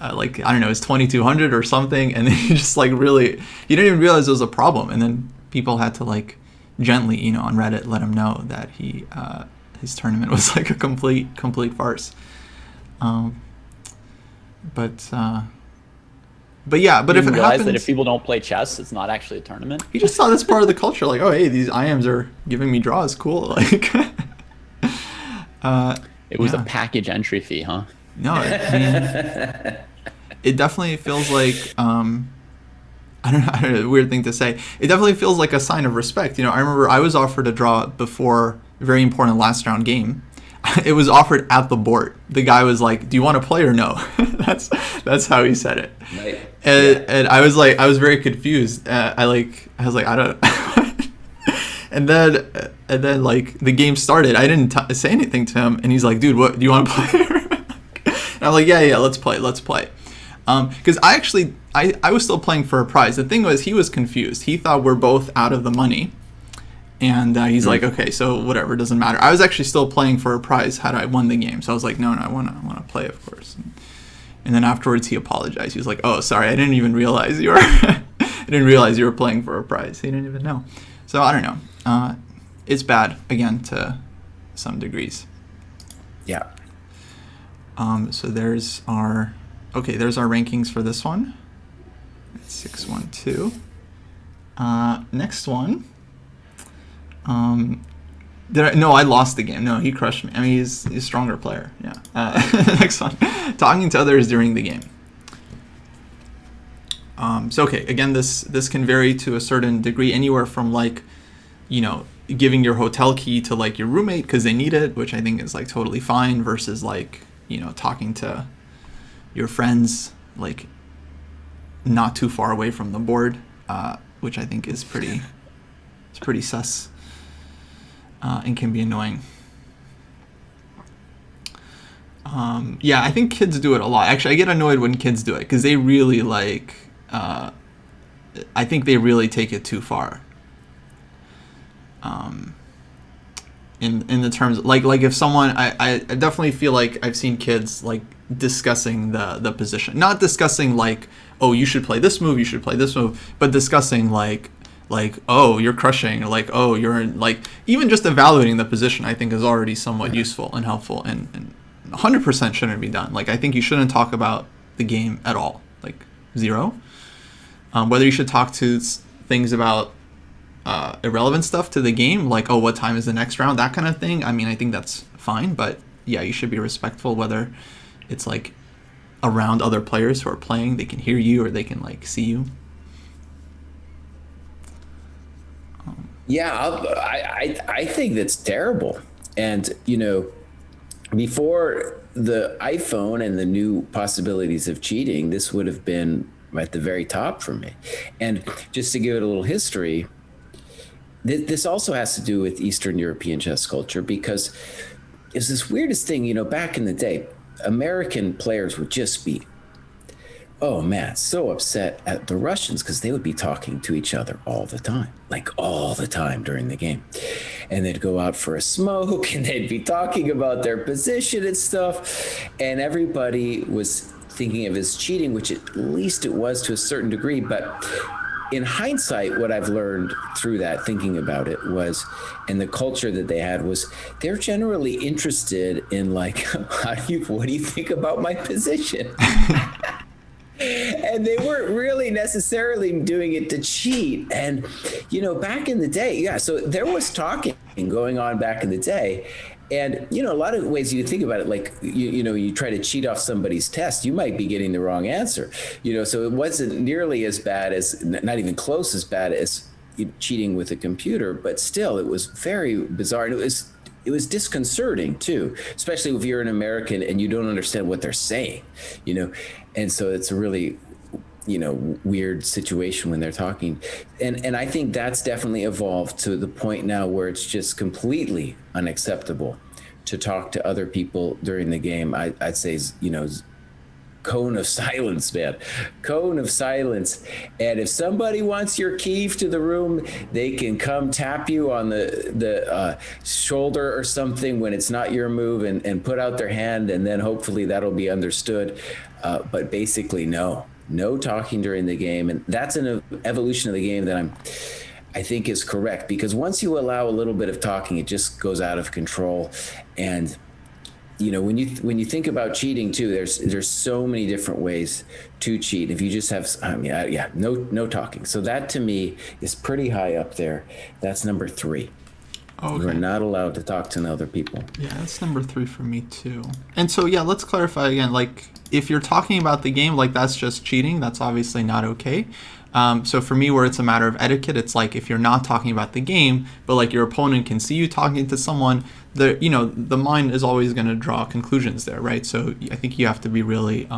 I don't know, his 2200 or something, and then he just like really, he didn't even realize it was a problem, and then people had to like gently, you know, on Reddit let him know that he his tournament was like a complete farce. But yeah, but if it happens, that if people don't play chess, it's not actually a tournament. He just saw this part of the culture, like, oh hey, these IMs are giving me draws, cool, like. It was a package entry fee, huh? No, I mean, it definitely feels like I don't know, a weird thing to say. It definitely feels like a sign of respect. You know, I remember I was offered a draw before a very important last round game. It was offered at the board. The guy was like, "Do you want to play or no?" That's how he said it. Right. And I was like, I was very confused. I was like, I don't. And then like the game started. I didn't say anything to him, and he's like, "Dude, what do you want to play?" And I'm like, yeah, let's play. Because I was still playing for a prize. The thing was, he was confused. He thought we're both out of the money, and he's like, okay, so whatever, doesn't matter. I was actually still playing for a prize had I won the game. So I was like, no, I want to play, of course. And then afterwards, he apologized. He was like, oh, sorry, I didn't even realize you were I didn't realize you were playing for a prize. He didn't even know. So I don't know. It's bad again to some degrees. Yeah. So there's our rankings for this one. It's 612. Next one. I lost the game. No, he crushed me. I mean, he's a stronger player. Yeah. Next one. Talking to others during the game. So okay, again, this can vary to a certain degree, anywhere from like, you know, giving your hotel key to like your roommate because they need it, which I think is like totally fine, versus like, you know, talking to your friends like not too far away from the board, which I think is pretty sus and can be annoying. Yeah, I think kids do it a lot. Actually, I get annoyed when kids do it because they really like, I think they really take it too far. In the terms like if someone, I definitely feel like I've seen kids like discussing the position, not discussing like, oh, you should play this move, you should play this move, but discussing like oh, you're crushing, or like, oh, you're in, like, even just evaluating the position I think is already somewhat useful and helpful, and 100% shouldn't be done. Like, I think you shouldn't talk about the game at all, like 0. Whether you should talk to things about irrelevant stuff to the game, like, oh, what time is the next round, that kind of thing, I mean, I think that's fine, but yeah, you should be respectful, whether it's like around other players who are playing, they can hear you or they can like see you. Yeah, I think that's terrible. And, you know, before the iPhone and the new possibilities of cheating, this would have been at the very top for me. And just to give it a little history, this also has to do with Eastern European chess culture, because it's this weirdest thing, you know, back in the day, American players would just be, oh man, so upset at the Russians because they would be talking to each other all the time, like all the time during the game. And they'd go out for a smoke and they'd be talking about their position and stuff. And everybody was thinking of it as cheating, which at least it was to a certain degree. But in hindsight, what I've learned through that, thinking about it, was, and the culture that they had was, they're generally interested in like, what do you think about my position? And they weren't really necessarily doing it to cheat. And, back in the day, yeah, so there was talking going on back in the day. And, a lot of ways you think about it, like, you try to cheat off somebody's test, you might be getting the wrong answer, so it wasn't nearly as bad as, not even close as bad as cheating with a computer, but still it was very bizarre. And it was disconcerting too, especially if you're an American and you don't understand what they're saying, and so it's a really, weird situation when they're talking. And I think that's definitely evolved to the point now where it's just completely unacceptable to talk to other people during the game. I'd say, cone of silence, man. Cone of silence. And if somebody wants your key to the room, they can come tap you on the shoulder or something when it's not your move and put out their hand, and then hopefully that'll be understood. But basically, no talking during the game. And that's an evolution of the game that I think is correct, because once you allow a little bit of talking, it just goes out of control. And when you think about cheating too, there's so many different ways to cheat. If you just have, no talking. So that to me is pretty high up there. That's number 3. Okay. You're not allowed to talk to other people. Yeah, that's number 3 for me too. And so, yeah, let's clarify again. Like, if you're talking about the game, like, that's just cheating. That's obviously not okay. So for me, where it's a matter of etiquette, it's like if you're not talking about the game, but like your opponent can see you talking to someone, the mind is always going to draw conclusions there, right? So I think you have to be really,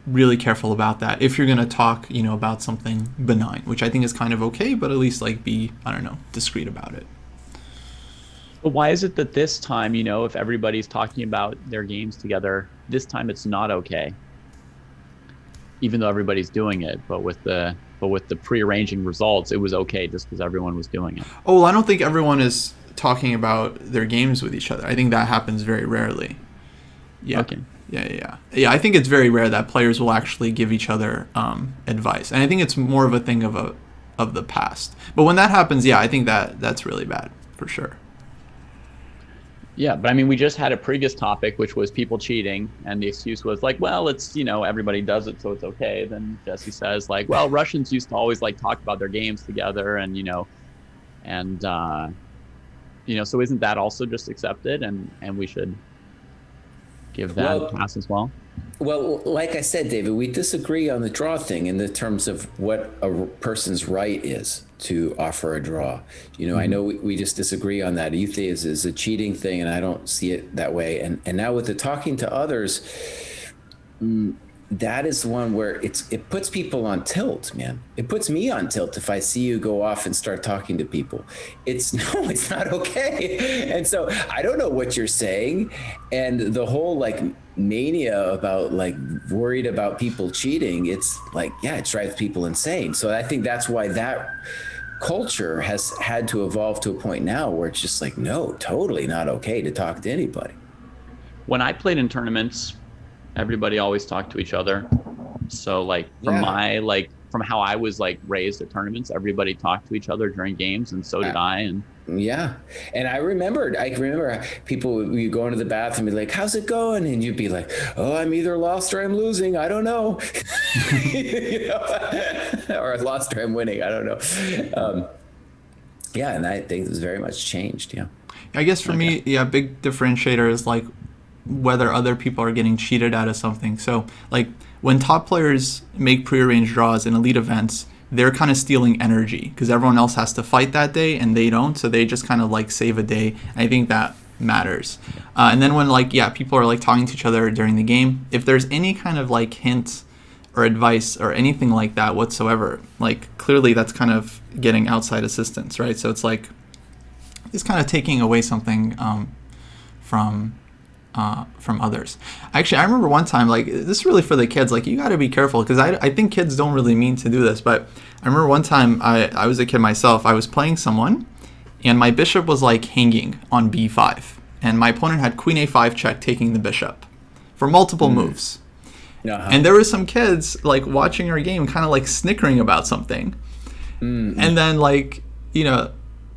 really careful about that if you're going to talk, about something benign, which I think is kind of okay, but at least like be, discreet about it. But why is it that this time, if everybody's talking about their games together, this time it's not okay? Even though everybody's doing it, but with the prearranging results, it was okay just because everyone was doing it. Oh, well, I don't think everyone is talking about their games with each other. I think that happens very rarely. Yeah. Okay. Yeah. I think it's very rare that players will actually give each other advice, and I think it's more of a thing of the past. But when that happens, yeah, I think that's really bad for sure. Yeah, but I mean, we just had a previous topic, which was people cheating, and the excuse was like, well, it's, everybody does it, so it's okay. Then Jesse says like, well, Russians used to always like talk about their games together, and, so isn't that also just accepted, and we should give that a pass as well? Well, like I said, David, we disagree on the draw thing in the terms of what a person's right is to offer a draw. I know we just disagree on that. You think is a cheating thing, and I don't see it that way. And now with the talking to others, that is one where it puts people on tilt, man. It puts me on tilt if I see you go off and start talking to people. It's not okay. And so I don't know what you're saying. And the whole like mania about like worried about people cheating, it's like, yeah, it drives people insane. So I think that's why that culture has had to evolve to a point now where it's just like, no, totally not okay to talk to anybody. When I played in tournaments, everybody always talked to each other. So like from from how I was like raised at tournaments, everybody talked to each other during games, and so did I. And yeah, and I remember people, you go into the bathroom and be like, how's it going? And you'd be like, oh, I'm either lost or I'm losing, I don't know. Or lost or I'm winning, I don't know. Yeah, and I think it's very much changed. Yeah, I guess for me, big differentiator is like whether other people are getting cheated out of something. So like when top players make prearranged draws in elite events, they're kind of stealing energy because everyone else has to fight that day and they don't, so they just kind of like save a day. I think that matters. And then when people are like talking to each other during the game, if there's any kind of like hint or advice or anything like that whatsoever, like clearly that's kind of getting outside assistance, right? So it's like it's kind of taking away something from others. Actually, I remember one time, like, this is really for the kids, like, you got to be careful, because I think kids don't really mean to do this, but I remember one time, I was a kid myself, I was playing someone, and my bishop was, like, hanging on b5, and my opponent had queen a5 check, taking the bishop, for multiple moves. Uh-huh. And there were some kids, like, watching our game, kind of, like, snickering about something. Mm-hmm. And then, like,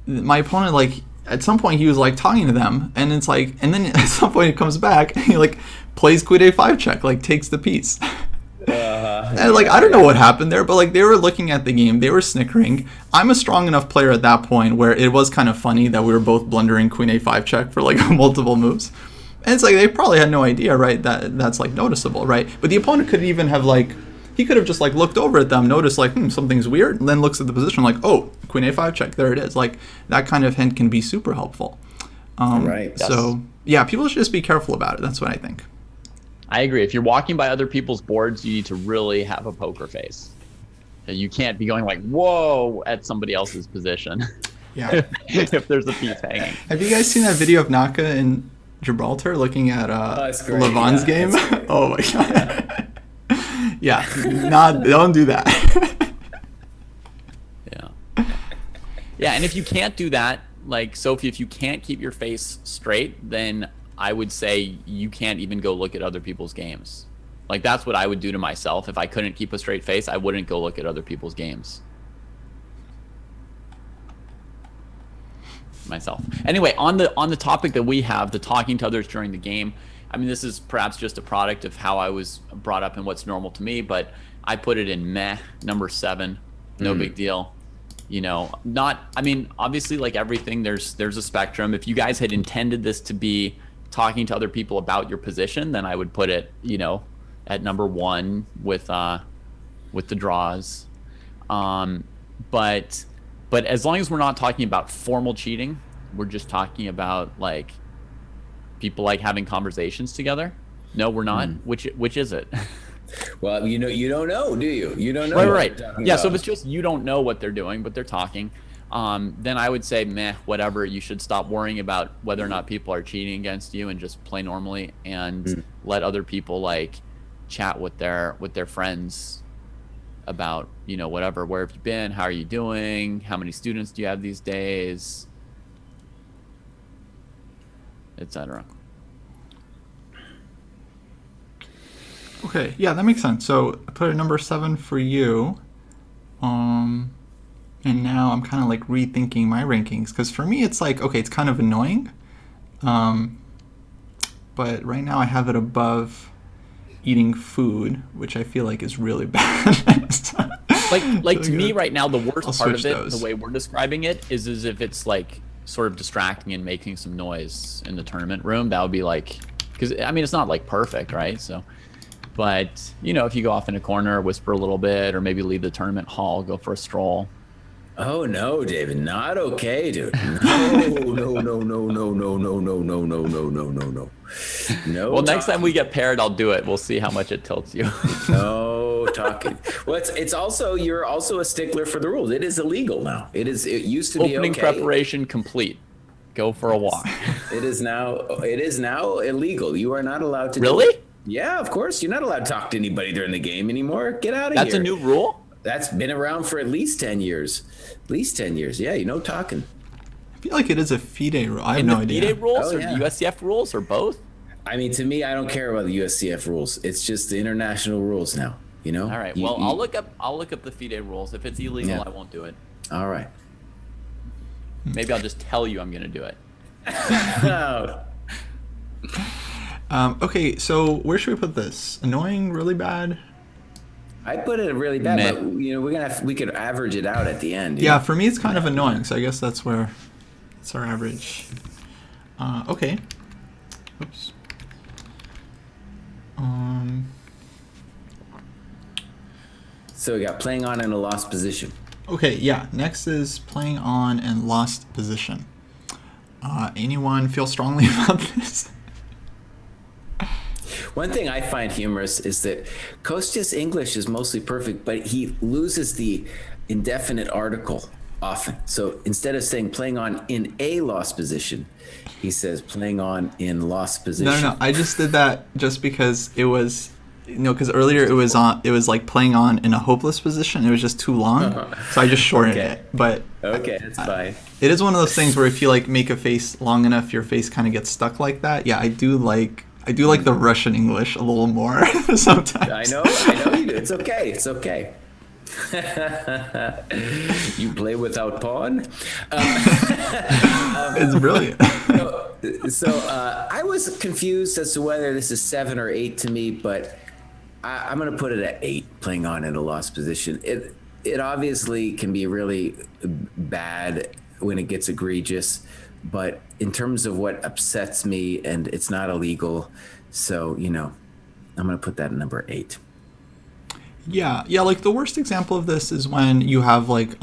my opponent, like, at some point he was like talking to them, and it's like, and then at some point he comes back and he like plays queen a5 check, like takes the piece. And like, I don't know what happened there, but like they were looking at the game, they were snickering. I'm a strong enough player at that point where it was kind of funny that we were both blundering queen a5 check for like multiple moves. And it's like they probably had no idea, right? That's like noticeable, right? But the opponent could even have like, he could have just like looked over at them, noticed like, something's weird, and then looks at the position like, oh, queen a5 check, there it is. Like that kind of hint can be super helpful. Right. So yeah, people should just be careful about it. That's what I think. I agree. If you're walking by other people's boards, you need to really have a poker face. You can't be going like, whoa, at somebody else's position. Yeah. If there's a piece hanging. Have you guys seen that video of Naka in Gibraltar looking at Levon's game? Oh my god. Yeah, don't do that. Yeah, and if you can't do that, like Sophie, if you can't keep your face straight, then I would say you can't even go look at other people's games. Like that's what I would do to myself. If I couldn't keep a straight face, I wouldn't go look at other people's games. Myself. Anyway, on the topic that we have, the talking to others during the game, I mean, this is perhaps just a product of how I was brought up and what's normal to me, but I put it in meh, number 7. No big deal. You know, I mean, obviously like everything, there's a spectrum. If you guys had intended this to be talking to other people about your position, then I would put it, you know, at number 1 with the draws. But as long as we're not talking about formal cheating, we're just talking about like people like having conversations together. No, we're not. Which is it? Well, you don't know, do you? You don't know. Right. Yeah. So if it's just you don't know what they're doing, but they're talking, then I would say meh, whatever. You should stop worrying about whether or not people are cheating against you and just play normally and let other people like chat with their friends about, you know, whatever. Where have you been? How are you doing? How many students do you have these days? Etc. Okay, yeah, that makes sense. So I put it number 7 for you. And now I'm kind of like rethinking my rankings because for me it's like, okay, it's kind of annoying. But right now I have it above eating food, which I feel like is really bad. like to me right now, the worst part of it, the way we're describing it, is as if it's like sort of distracting and making some noise in the tournament room. That would be like, because I mean, it's not like perfect, right? So, but you know, if you go off in a corner, whisper a little bit, or maybe leave the tournament hall, go for a stroll. Oh no, David, not okay, dude. No. Well, next time we get paired, I'll do it. We'll see how much it tilts you. No talking. Well, it's also, you're also a stickler for the rules. It is illegal now. It used to be okay. Opening preparation complete. Go for a walk. It is now illegal. You are not allowed to. Really? Do it. Yeah, of course. You're not allowed to talk to anybody during the game anymore. Get out of here. That's a new rule? That's been around for at least 10 years. At least 10 years. Yeah, you know, talking. I feel like it is a FIDE rule. I have no idea. FIDE rules or USCF rules or both? I mean, to me, I don't care about the USCF rules. It's just the international rules now, you know? All right. Well, I'll look up the FIDE rules. If it's illegal, I won't do it. All right. Maybe I'll just tell you I'm going to do it. Okay, so where should we put this? Annoying, really bad? I put it really bad, but you know, we could average it out at the end. Yeah, for me it's kind of annoying, so I guess that's where it's our average. Okay. Oops. So we got playing on in a lost position. Okay, yeah. Next is playing on and lost position. Anyone feel strongly about this? One thing I find humorous is that Kostya's English is mostly perfect, but he loses the indefinite article often. So instead of saying playing on in a lost position, he says playing on in lost position. No. I just did that just because it was, because earlier it was like playing on in a hopeless position. It was just too long, so I just shortened it. But okay, that's fine. It is one of those things where if you like make a face long enough, your face kind of gets stuck like that. Yeah, I do like the Russian English a little more sometimes. I know you do. It's okay. You play without pawn. It's brilliant. So I was confused as to whether this is 7 or 8 to me, but I'm going to put it at 8, playing on in a lost position. It obviously can be really bad when it gets egregious, but in terms of what upsets me, and it's not illegal, so I'm going to put that at number 8. Yeah, like the worst example of this is when you have like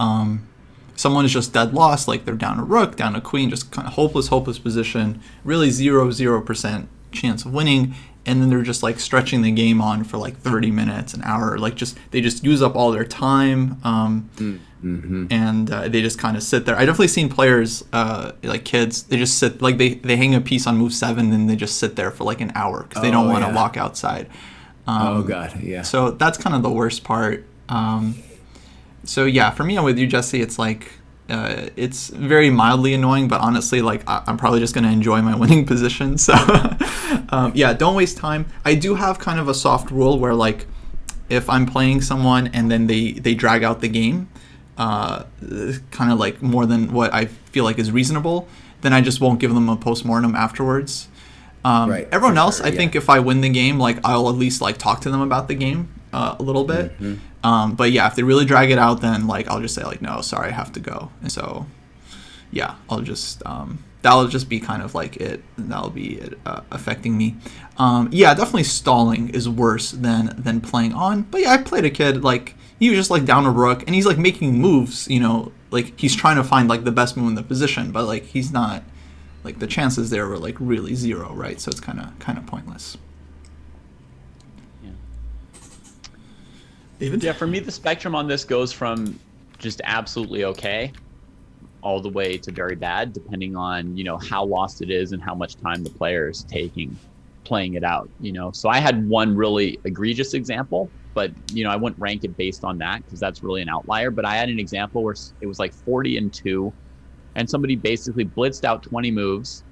someone is just dead lost, like they're down a rook, down a queen, just kind of hopeless position, really 0% chance of winning, and then they're just like stretching the game on for like 30 minutes, an hour, like they just use up all their time, and they just kind of sit there. I definitely seen players, like kids, they just sit, like they hang a piece on move 7 and they just sit there for like an hour because they don't want to walk outside. Oh God, yeah. So that's kind of the worst part. So yeah, for me, I'm with you, Jesse. It's like it's very mildly annoying, but honestly, like I'm probably just gonna enjoy my winning position. So yeah, don't waste time. I do have kind of a soft rule where like if I'm playing someone and then they drag out the game, kind of like more than what I feel like is reasonable, then I just won't give them a postmortem afterwards. Right. Everyone else, I think if I win the game, like I'll at least like talk to them about the game a little bit. But yeah, if they really drag it out, then like I'll just say like, no, sorry, I have to go. And so yeah, I'll just that'll just be kind of like that'll be it affecting me. Yeah, definitely stalling is worse than playing on. But yeah, I played a kid, like he was just like down a rook and he's like making moves, like he's trying to find like the best move in the position, but like he's not, like the chances there were like really 0, right? So it's kind of pointless. Yeah. David? Yeah, for me, the spectrum on this goes from just absolutely okay all the way to very bad, depending on, how lost it is and how much time the player is taking playing it out, So I had one really egregious example, but, I wouldn't rank it based on that because that's really an outlier. But I had an example where it was like 40-2. And somebody basically blitzed out 20 moves,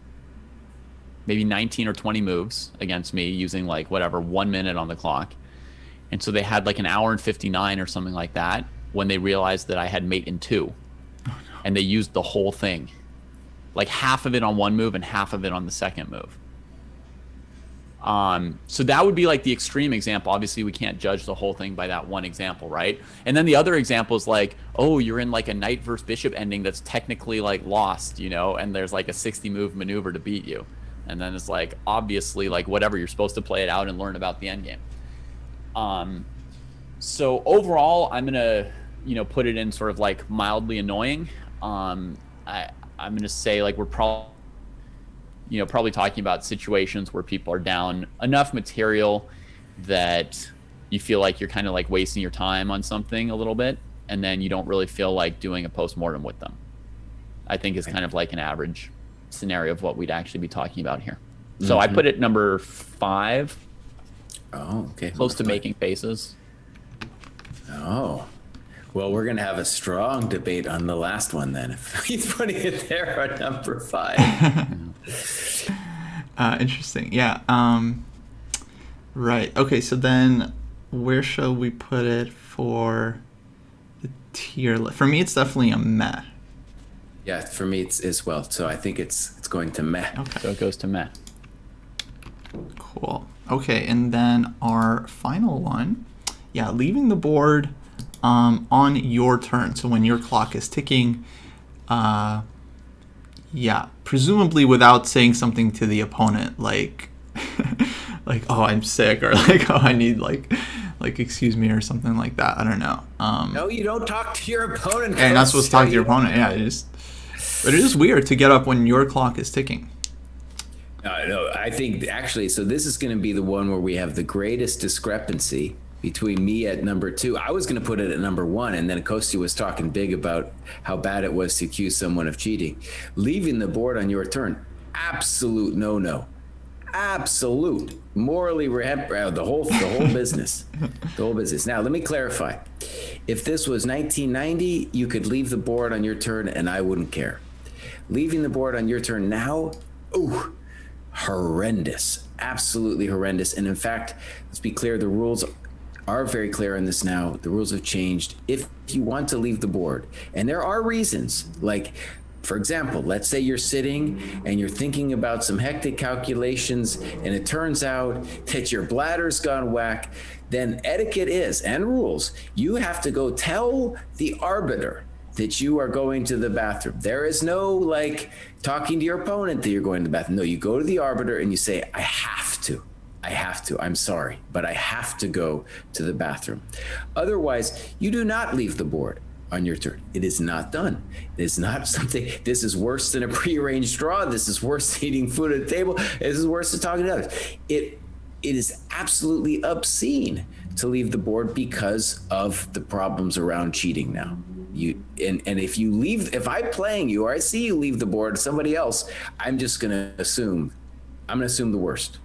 maybe 19 or 20 moves against me using like 1 minute on the clock. And so they had like an hour and 59 or something like that when they realized that I had mate in 2. Oh, no. And they used the whole thing, like half of it on one move and half of it on the second move. So that would be like the extreme example. Obviously, we can't judge the whole thing by that one example, right? And then the other example is like, oh, you're in like a knight versus bishop ending that's technically like lost, and there's like a 60 move maneuver to beat you. And then it's like, obviously, like whatever, you're supposed to play it out and learn about the end game. So overall, I'm gonna, put it in sort of like mildly annoying. I'm gonna say like we're probably talking about situations where people are down enough material that you feel like you're kind of like wasting your time on something a little bit, and then you don't really feel like doing a postmortem with them. I think is kind of like an average scenario of what we'd actually be talking about here. So I put it number 5. Oh, okay. Close to making faces. Oh. Well, we're going to have a strong debate on the last one then, if he's putting it there at number 5. Interesting. Yeah. Right. Okay, so then where shall we put it for the tier list? For me, it's definitely a meh. Yeah, for me, it's as well. So I think it's going to meh. Okay. So it goes to meh. Cool. Okay, and then our final one, leaving the board on your turn. So when your clock is ticking, presumably without saying something to the opponent, like, like, oh, I'm sick, or like, oh, I need like excuse me, or something like that. I don't know. No, you don't talk to your opponent. And you're not supposed to talk to your opponent. Yeah, but it is weird to get up when your clock is ticking. No, I think actually, so this is going to be the one where we have the greatest discrepancy between me at number 2. I was going to put it at number 1, and then Kosti was talking big about how bad it was to accuse someone of cheating. Leaving the board on your turn, absolute no. Absolute. Morally, the whole business. The whole business. Now, let me clarify. If this was 1990, you could leave the board on your turn, and I wouldn't care. Leaving the board on your turn now, ooh, horrendous. Absolutely horrendous. And in fact, let's be clear, the rules are very clear on this now. The rules have changed. If you want to leave the board, and there are reasons, like For example, let's say you're sitting and you're thinking about some hectic calculations and it turns out that your bladder's gone whack, then etiquette is, and rules, you have to go tell the arbiter that you are going to the bathroom. There is no like talking to your opponent that you're going to the bathroom. No, you go to the arbiter and you say, I have to. I'm sorry, but I have to go to the bathroom. Otherwise, you do not leave the board on your turn. It is not done. It is not something, this is worse than a prearranged draw. This is worse than eating food at the table. This is worse than talking to others. It is absolutely obscene to leave the board because of the problems around cheating now. If I'm playing you or I see you leave the board to somebody else, I'm gonna assume the worst,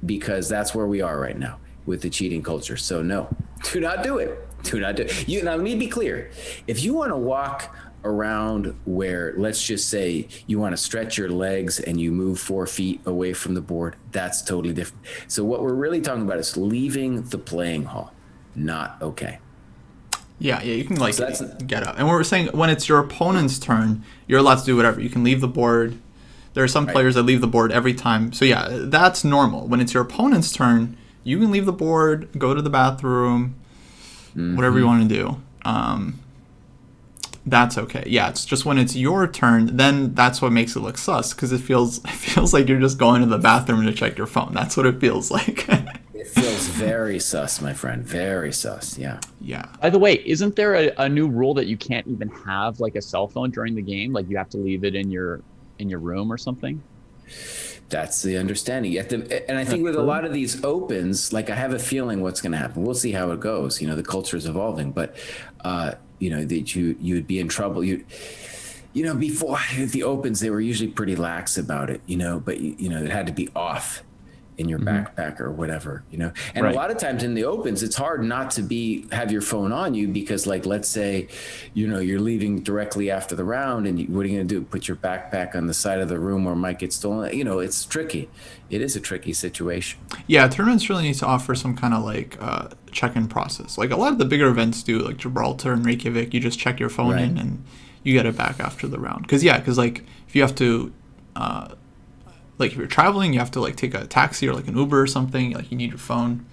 because that's where we are right now with the cheating culture. So no, do not do it. Do not do it. Now, let me be clear. If you want to walk around where, let's just say you want to stretch your legs and you move 4 feet away from the board, that's totally different. So what we're really talking about is leaving the playing hall. Not okay. Yeah, you can get up. And what we're saying, when it's your opponent's turn, you're allowed to do whatever. You can leave the board. There are some players that leave the board every time. So yeah, that's normal. When it's your opponent's turn, you can leave the board, go to the bathroom, whatever you want to do. That's okay. Yeah, it's just when it's your turn, then that's what makes it look sus, because it feels like you're just going to the bathroom to check your phone. That's what it feels like. It feels very sus, my friend. Very sus. Yeah. Yeah. By the way, isn't there a new rule that you can't even have like a cell phone during the game? Like you have to leave it in your room or something? That's the understanding. And I think with a lot of these opens, like I have a feeling what's going to happen. We'll see how it goes. The culture is evolving, but that you would be in trouble. Before the opens, they were usually pretty lax about it. But it had to be off in your backpack or whatever. And a lot of times in the opens, it's hard not to have your phone on you, because like, let's say, you're leaving directly after the round, and what are you going to do? Put your backpack on the side of the room where it might get stolen? It's tricky. It is a tricky situation. Yeah, tournaments really need to offer some kind of like check-in process. Like a lot of the bigger events do, like Gibraltar and Reykjavik, you just check your phone in and you get it back after the round. Because like if you have to like if you're traveling, you have to like take a taxi or like an Uber or something, like you need your phone.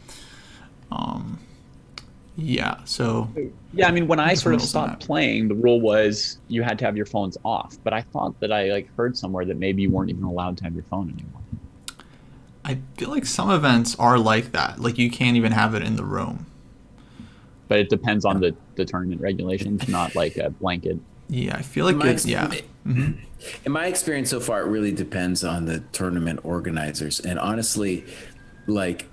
So yeah, I mean, when I sort of stopped playing, the rule was you had to have your phones off, but I thought that I like heard somewhere that maybe you weren't even allowed to have your phone anymore. I feel like some events are like that, like you can't even have it in the room. But it depends on the tournament regulations, not like a blanket. Yeah, I feel like In my experience so far, it really depends on the tournament organizers. And honestly, like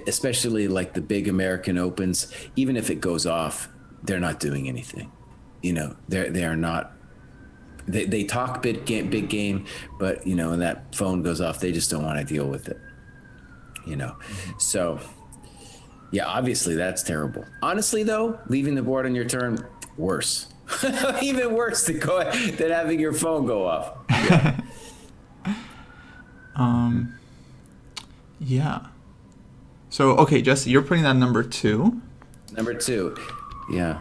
especially like the big American Opens, even if it goes off, they're not doing anything. They are not. They talk big game, but when that phone goes off, they just don't want to deal with it. So yeah, obviously that's terrible. Honestly, though, leaving the board on your turn, worse. Even worse than having your phone go off. Yeah. So, okay, Jesse, you're putting that number 2. Number 2, yeah.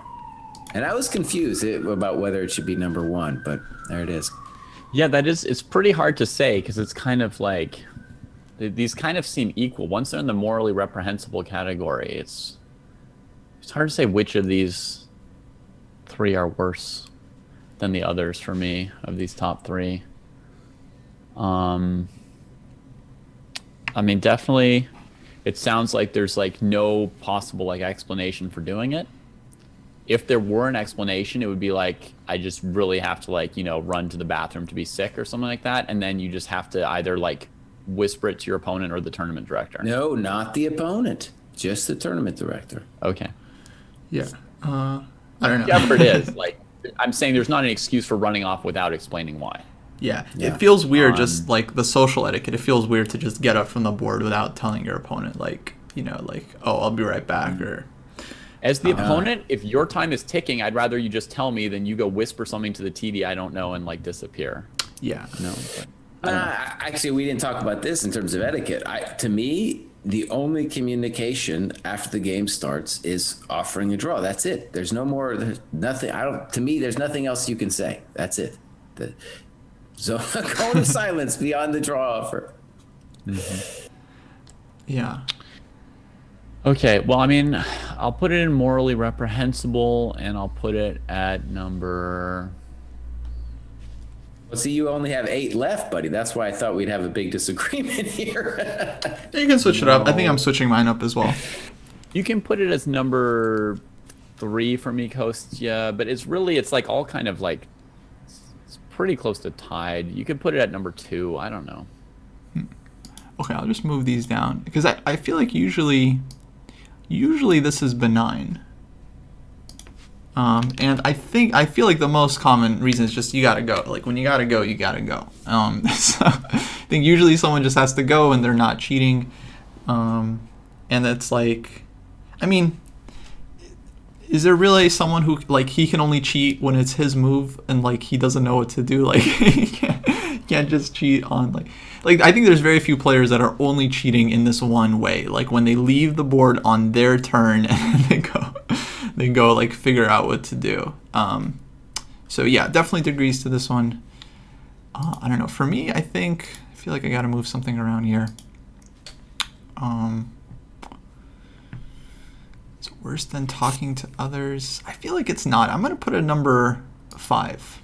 And I was confused about whether it should be number 1, but there it is. Yeah, it's pretty hard to say, because it's kind of like, these kind of seem equal. Once they're in the morally reprehensible category, it's hard to say which of these 3 are worse than the others for me, of these top 3. I mean, definitely it sounds like there's like no possible like explanation for doing it. If there were an explanation, it would be like, I just really have to like, run to the bathroom to be sick or something like that. And then you just have to either like whisper it to your opponent or the tournament director. No, not the opponent, just the tournament director. Okay. Yeah. I don't know. Whatever it is, like I'm saying, there's not an excuse for running off without explaining why. Yeah. It feels weird, just like the social etiquette. It feels weird to just get up from the board without telling your opponent, like, oh, I'll be right back. Or as the opponent, if your time is ticking, I'd rather you just tell me than you go whisper something to the TD I don't know and like disappear. Yeah. No. Actually, we didn't talk about this in terms of etiquette. To me, the only communication after the game starts is offering a draw. That's it. There's no more. There's nothing. To me, there's nothing else you can say. That's it. The zone cone of silence beyond the draw offer. Yeah. Okay, well, I mean, I'll put it in morally reprehensible, and I'll put it at number... Well, see, you only have 8 left, buddy. That's why I thought we'd have a big disagreement here. You can switch it up. I think I'm switching mine up as well. You can put it as number 3 for me, Kostya, but it's like all kind of like, it's pretty close to tied. You could put it at number 2. I don't know. Okay, I'll just move these down because I feel like usually this is benign. And I feel like the most common reason is just you gotta go. Like when you gotta go, you gotta go. So I think usually someone just has to go and they're not cheating. And it's like, I mean, is there really someone who like he can only cheat when it's his move and like he doesn't know what to do? Like he can't just cheat on like I think there's very few players that are only cheating in this one way. Like when they leave the board on their turn and they go like figure out what to do. So yeah, definitely degrees to this one. I don't know. For me, I feel like I got to move something around here. It's worse than talking to others. I feel like it's not. I'm gonna put a number 5.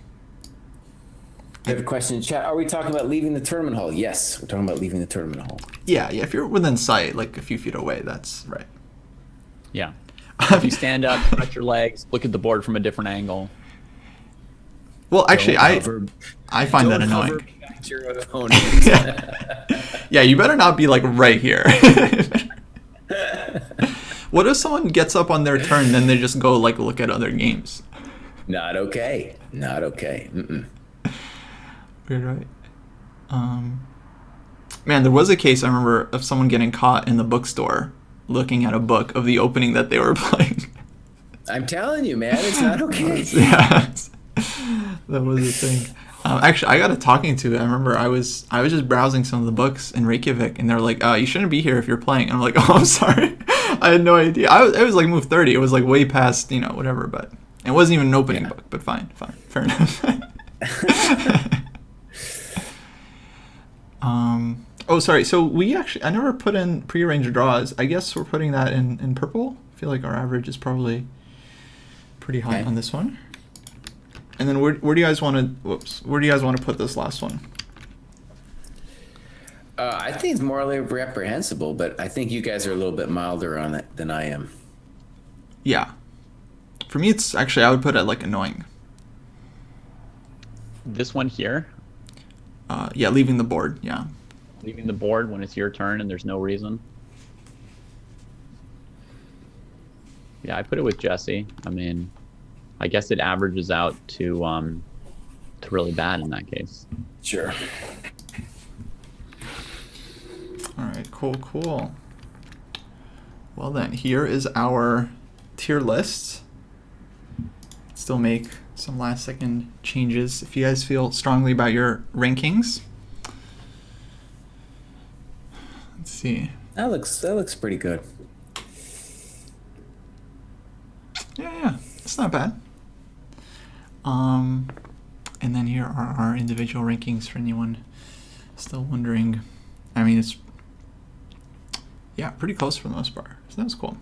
I have a question in chat. Are we talking about leaving the tournament hall? Yes, we're talking about leaving the tournament hall. Yeah. If you're within sight, like a few feet away, that's right. Yeah. If you stand up, stretch your legs, look at the board from a different angle. Well, actually, I find that annoying. Your opponent. Yeah, you better not be like right here. What if someone gets up on their turn, then they just go like look at other games? Not okay. Not okay. Weird, right? Man, there was a case I remember of someone getting caught in the bookstore looking at a book of the opening that they were playing. I'm telling you, man, it's not okay. Yeah, that was a thing. Actually, I got a talking to. I remember I was just browsing some of the books in Reykjavik, and they're like, "You shouldn't be here if you're playing." And I'm like, "Oh, I'm sorry, I had no idea." It was like move 30. It was like way past whatever, but it wasn't even an opening book. But fine, fair enough. Oh, sorry. So I never put in prearranged draws. I guess we're putting that in purple. I feel like our average is probably pretty high on this one. And then where do you guys want to put this last one? I think it's morally reprehensible, but I think you guys are a little bit milder on it than I am. Yeah. For me, it's actually, I would put it like annoying. This one here? Yeah, leaving the board, yeah. Leaving the board when it's your turn and there's no reason? Yeah, I put it with Jesse. I mean, I guess it averages out to really bad in that case. Sure. All right, cool. Well then, here is our tier list. Still make some last second changes if you guys feel strongly about your rankings. Let's see. That looks pretty good. Yeah, it's not bad. And then here are our individual rankings for anyone still wondering. I mean, it's pretty close for the most part. So that was cool.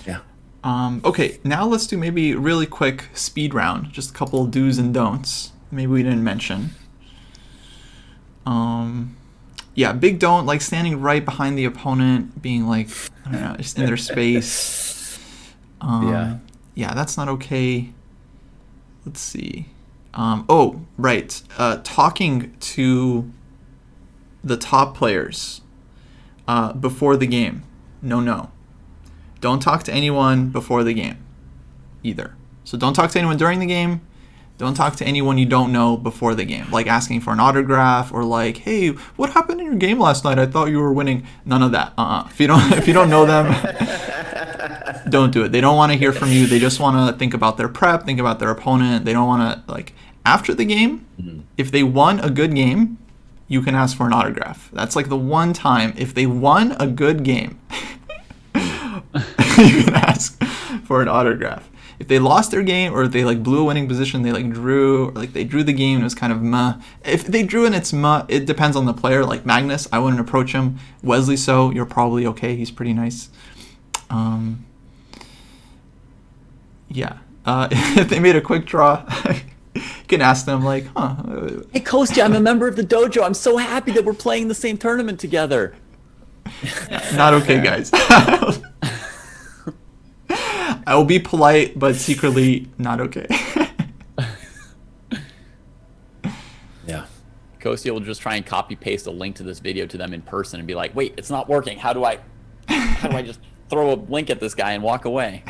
Yeah. Okay, now let's do maybe a really quick speed round. Just a couple of do's and don'ts. Maybe we didn't mention. Yeah, big don't, like standing right behind the opponent, being like, I don't know, just in their space. Yeah, that's not okay. Let's see. Right. Talking to the top players before the game. No. Don't talk to anyone before the game either. So don't talk to anyone during the game. Don't talk to anyone you don't know before the game. Like asking for an autograph or like, hey, what happened in your game last night? I thought you were winning. None of that. If you don't know them, don't do it. They don't want to hear from you. They just want to think about their prep, think about their opponent. They don't want to, like, after the game, if they won a good game, you can ask for an autograph. That's like the one time if they won a good game, you can ask for an autograph. if they lost their game or if they like blew a winning position, they like drew, or like they drew the game and it was kind of meh. If they drew and it's meh, it depends on the player. Like Magnus, I wouldn't approach him. Wesley, so you're probably okay. He's pretty nice. Yeah. If they made a quick draw, you can ask them like, Hey, Kostya, I'm a member of the dojo. I'm so happy that we're playing the same tournament together. Not okay, guys. I will be polite, but secretly not okay. Yeah. Kostya will just try and copy paste a link to this video to them in person and be like, wait, it's not working. How do I just throw a link at this guy and walk away?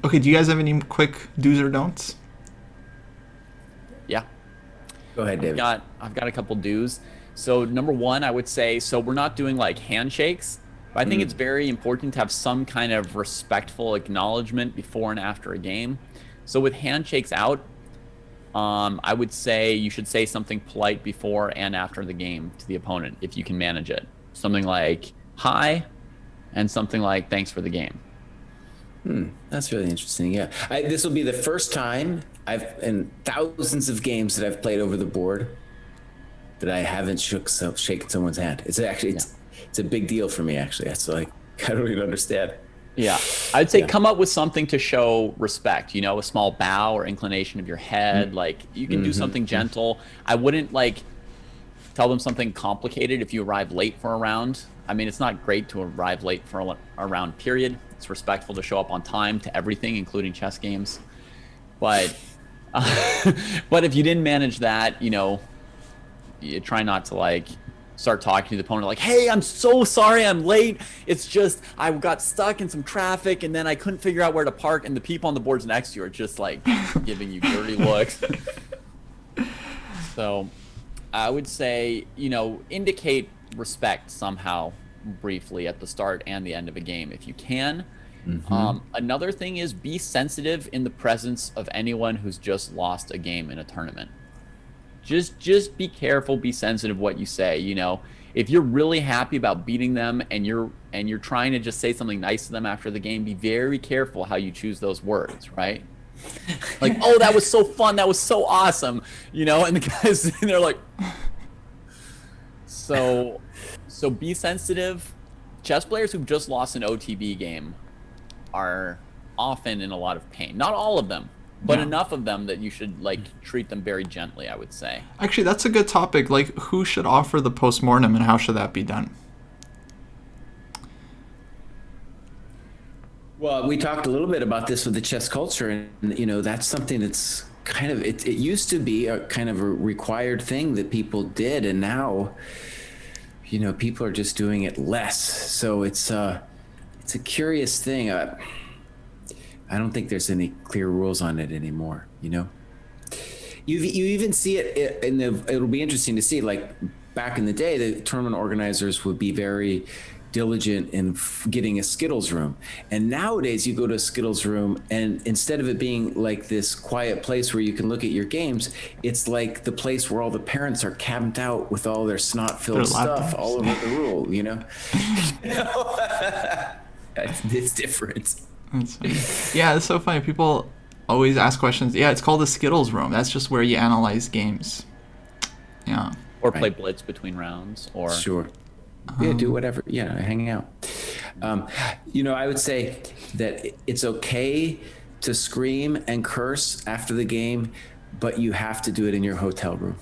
Okay, do you guys have any quick do's or don'ts? Yeah. Go ahead, David. I've got a couple do's. So number one, I would say, so we're not doing like handshakes, but I think it's very important to have some kind of respectful acknowledgement before and after a game. So with handshakes out, I would say you should say something polite before and after the game to the opponent if you can manage it. Something like hi, and something like thanks for the game. That's really interesting. Yeah, this will be the first time in thousands of games that I've played over the board that I haven't shaken someone's hand. It's actually it's a big deal for me actually. So I don't even understand. Yeah, I'd say come up with something to show respect. You know, a small bow or inclination of your head. Like you can do something gentle. I wouldn't like tell them something complicated if you arrive late for a round. I mean, it's not great to arrive late for a round, period. It's respectful to show up on time to everything, including chess games. But but if you didn't manage that, you know, you try not to like start talking to the opponent like, hey, I'm so sorry I'm late. It's just I got stuck in some traffic and then I couldn't figure out where to park, and the people on the boards next to you are just like giving you dirty looks. So I would say, you know, indicate respect somehow briefly at the start and the end of a game if you can. Another thing is be sensitive in the presence of anyone who's just lost a game in a tournament. Just be careful, be sensitive what you say. You know, if you're really happy about beating them and you're trying to just say something nice to them after the game, be very careful how you choose those words, right? Like, oh, that was so fun, that was so awesome, you know, and the guys sitting there like, so be sensitive. Chess players who've just lost an OTB game are often in a lot of pain. Not all of them, but enough of them that you should like treat them very gently, I would say. Actually, that's a good topic. Like, who should offer the postmortem and how should that be done? Well, we talked a little bit about this with the chess culture, and you know, that's something that's kind of it used to be a kind of a required thing that people did, and now, you know, people are just doing it less. So it's a curious thing. I don't think there's any clear rules on it anymore. You know, you even see it in the. It'll be interesting to see. Like back in the day, the tournament organizers would be very diligent in getting a Skittles room, and nowadays you go to a Skittles room, and instead of it being like this quiet place where you can look at your games, it's like the place where all the parents are camped out with all their snot-filled stuff all over the room. You know, it's different. Yeah, it's so funny. People always ask questions. Yeah, it's called the Skittles room. That's just where you analyze games. Yeah. Or play blitz between rounds, or sure. Yeah, do whatever. Yeah, hang out. You know, I would say that it's okay to scream and curse after the game, but you have to do it in your hotel room.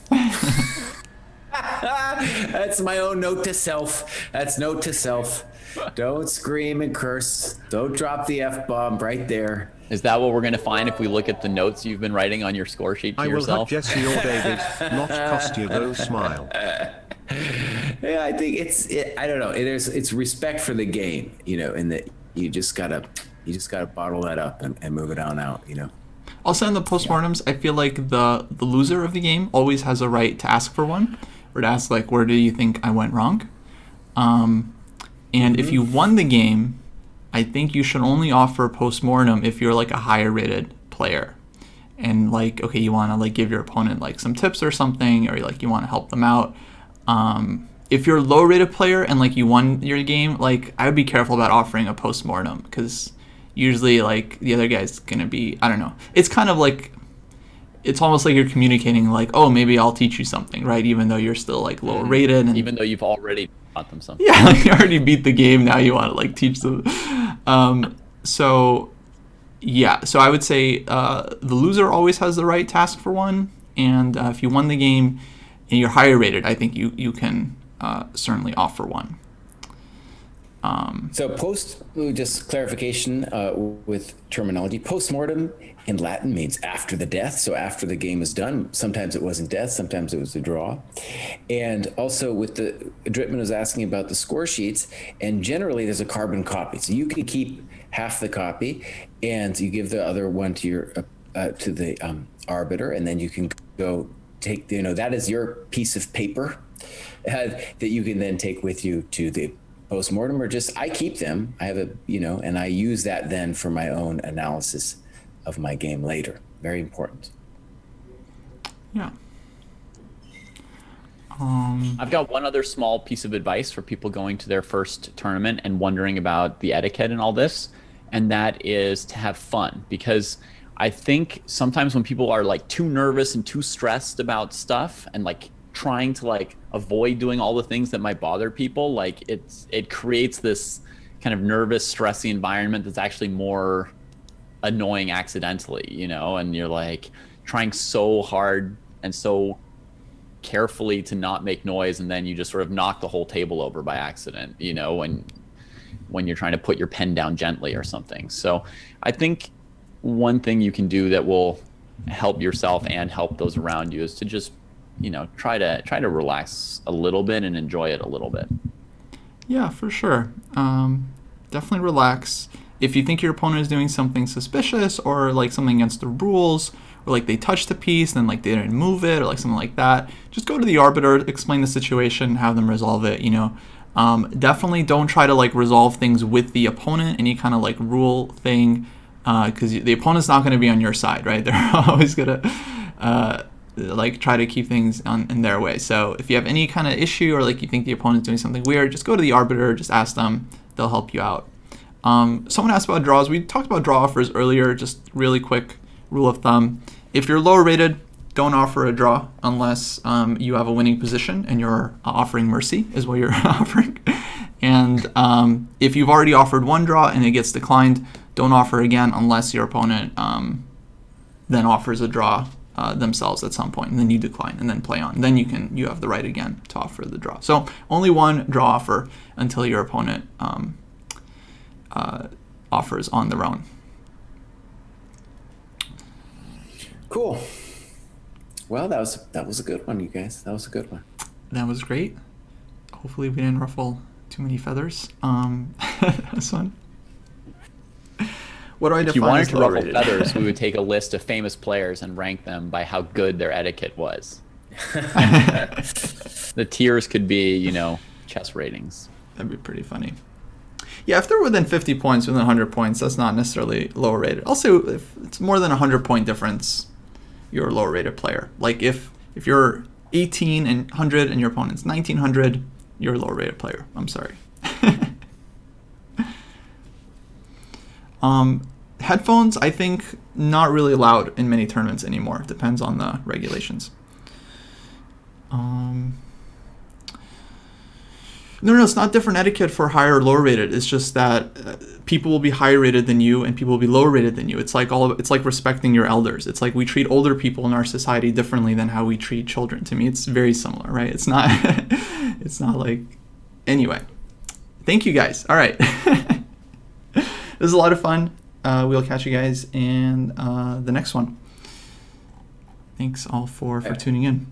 That's my own note to self. That's note to self. Don't scream and curse. Don't drop the F-bomb right there. Is that what we're going to find if we look at the notes you've been writing on your score sheet to yourself? I will have Jesse or David, not Kostya, though smile. Yeah, I think I don't know. It's respect for the game, you know, and that you just gotta bottle that up and move it on out, you know. Also, in the postmortems, I feel like the loser of the game always has a right to ask for one, or to ask like, where do you think I went wrong? And if you won the game, I think you should only offer a postmortem if you're like a higher rated player, and like, okay, you want to like give your opponent like some tips or something, or like you want to help them out. if you're a low rated player and like you won your game, like I would be careful about offering a post-mortem, because usually like the other guy's gonna be, I don't know, it's kind of like, it's almost like you're communicating like, oh, maybe I'll teach you something, right? Even though you're still like lower rated, and even though you've already taught them something. yeah, like you already beat the game, now you want to like teach them. So yeah, so I would say the loser always has the right to ask for one, and if you won the game and you're higher rated, I think you can certainly offer one. So just clarification with terminology. Postmortem in Latin means after the death. So after the game is done, sometimes it wasn't death, sometimes it was a draw. And also with Dritman was asking about the score sheets, and generally there's a carbon copy. So you can keep half the copy and you give the other one to the arbiter, and then you can go take, that is your piece of paper that you can then take with you to the postmortem, or just, I keep them. I have and I use that then for my own analysis of my game later. Very important. Yeah. I've got one other small piece of advice for people going to their first tournament and wondering about the etiquette and all this, and that is to have fun, because I think sometimes when people are like too nervous and too stressed about stuff and like trying to like avoid doing all the things that might bother people, like it creates this kind of nervous, stressy environment that's actually more annoying accidentally, and you're like trying so hard and so carefully to not make noise, and then you just sort of knock the whole table over by accident, when you're trying to put your pen down gently or something. So I think one thing you can do that will help yourself and help those around you is to just try to relax a little bit and enjoy it a little bit. Yeah, for sure. Definitely relax. If you think your opponent is doing something suspicious or like something against the rules, or like they touched the piece and like they didn't move it or like something like that, just go to the arbiter, explain the situation, have them resolve it. Definitely don't try to like resolve things with the opponent, any kind of like rule thing, because the opponent's not going to be on your side, right? They're always gonna like try to keep things in their way. So if you have any kind of issue or like you think the opponent's doing something weird, just go to the arbiter, just ask them, they'll help you out. Someone asked about draws. We talked about draw offers earlier. Just really quick rule of thumb: if you're lower rated, don't offer a draw unless you have a winning position and you're offering mercy is what you're offering. And if you've already offered one draw and it gets declined, don't offer again unless your opponent then offers a draw themselves at some point, and then you decline and then play on. Then you have the right again to offer the draw. So only one draw offer until your opponent offers on their own. Cool. Well, that was a good one, you guys. That was a good one. That was great. Hopefully we didn't ruffle too many feathers. That was fun. What do I define as If you wanted to ruffle low-rated? feathers, we would take a list of famous players and rank them by how good their etiquette was. The tiers could be, chess ratings. That'd be pretty funny. Yeah, if they're within 50 points, within 100 points, that's not necessarily lower rated. Also, if it's more than a 100-point difference, you're a lower rated player. Like if you're 18 and 100 and your opponent's 1900, you're a lower rated player. I'm sorry. Headphones, I think, not really allowed in many tournaments anymore. Depends on the regulations. No, it's not different etiquette for higher or lower rated. It's just that people will be higher rated than you and people will be lower rated than you. It's like respecting your elders. It's like we treat older people in our society differently than how we treat children. To me, it's very similar, right? It's not it's not like, anyway. Thank you guys. All right. This is a lot of fun. We'll catch you guys in the next one. Thanks all for tuning in.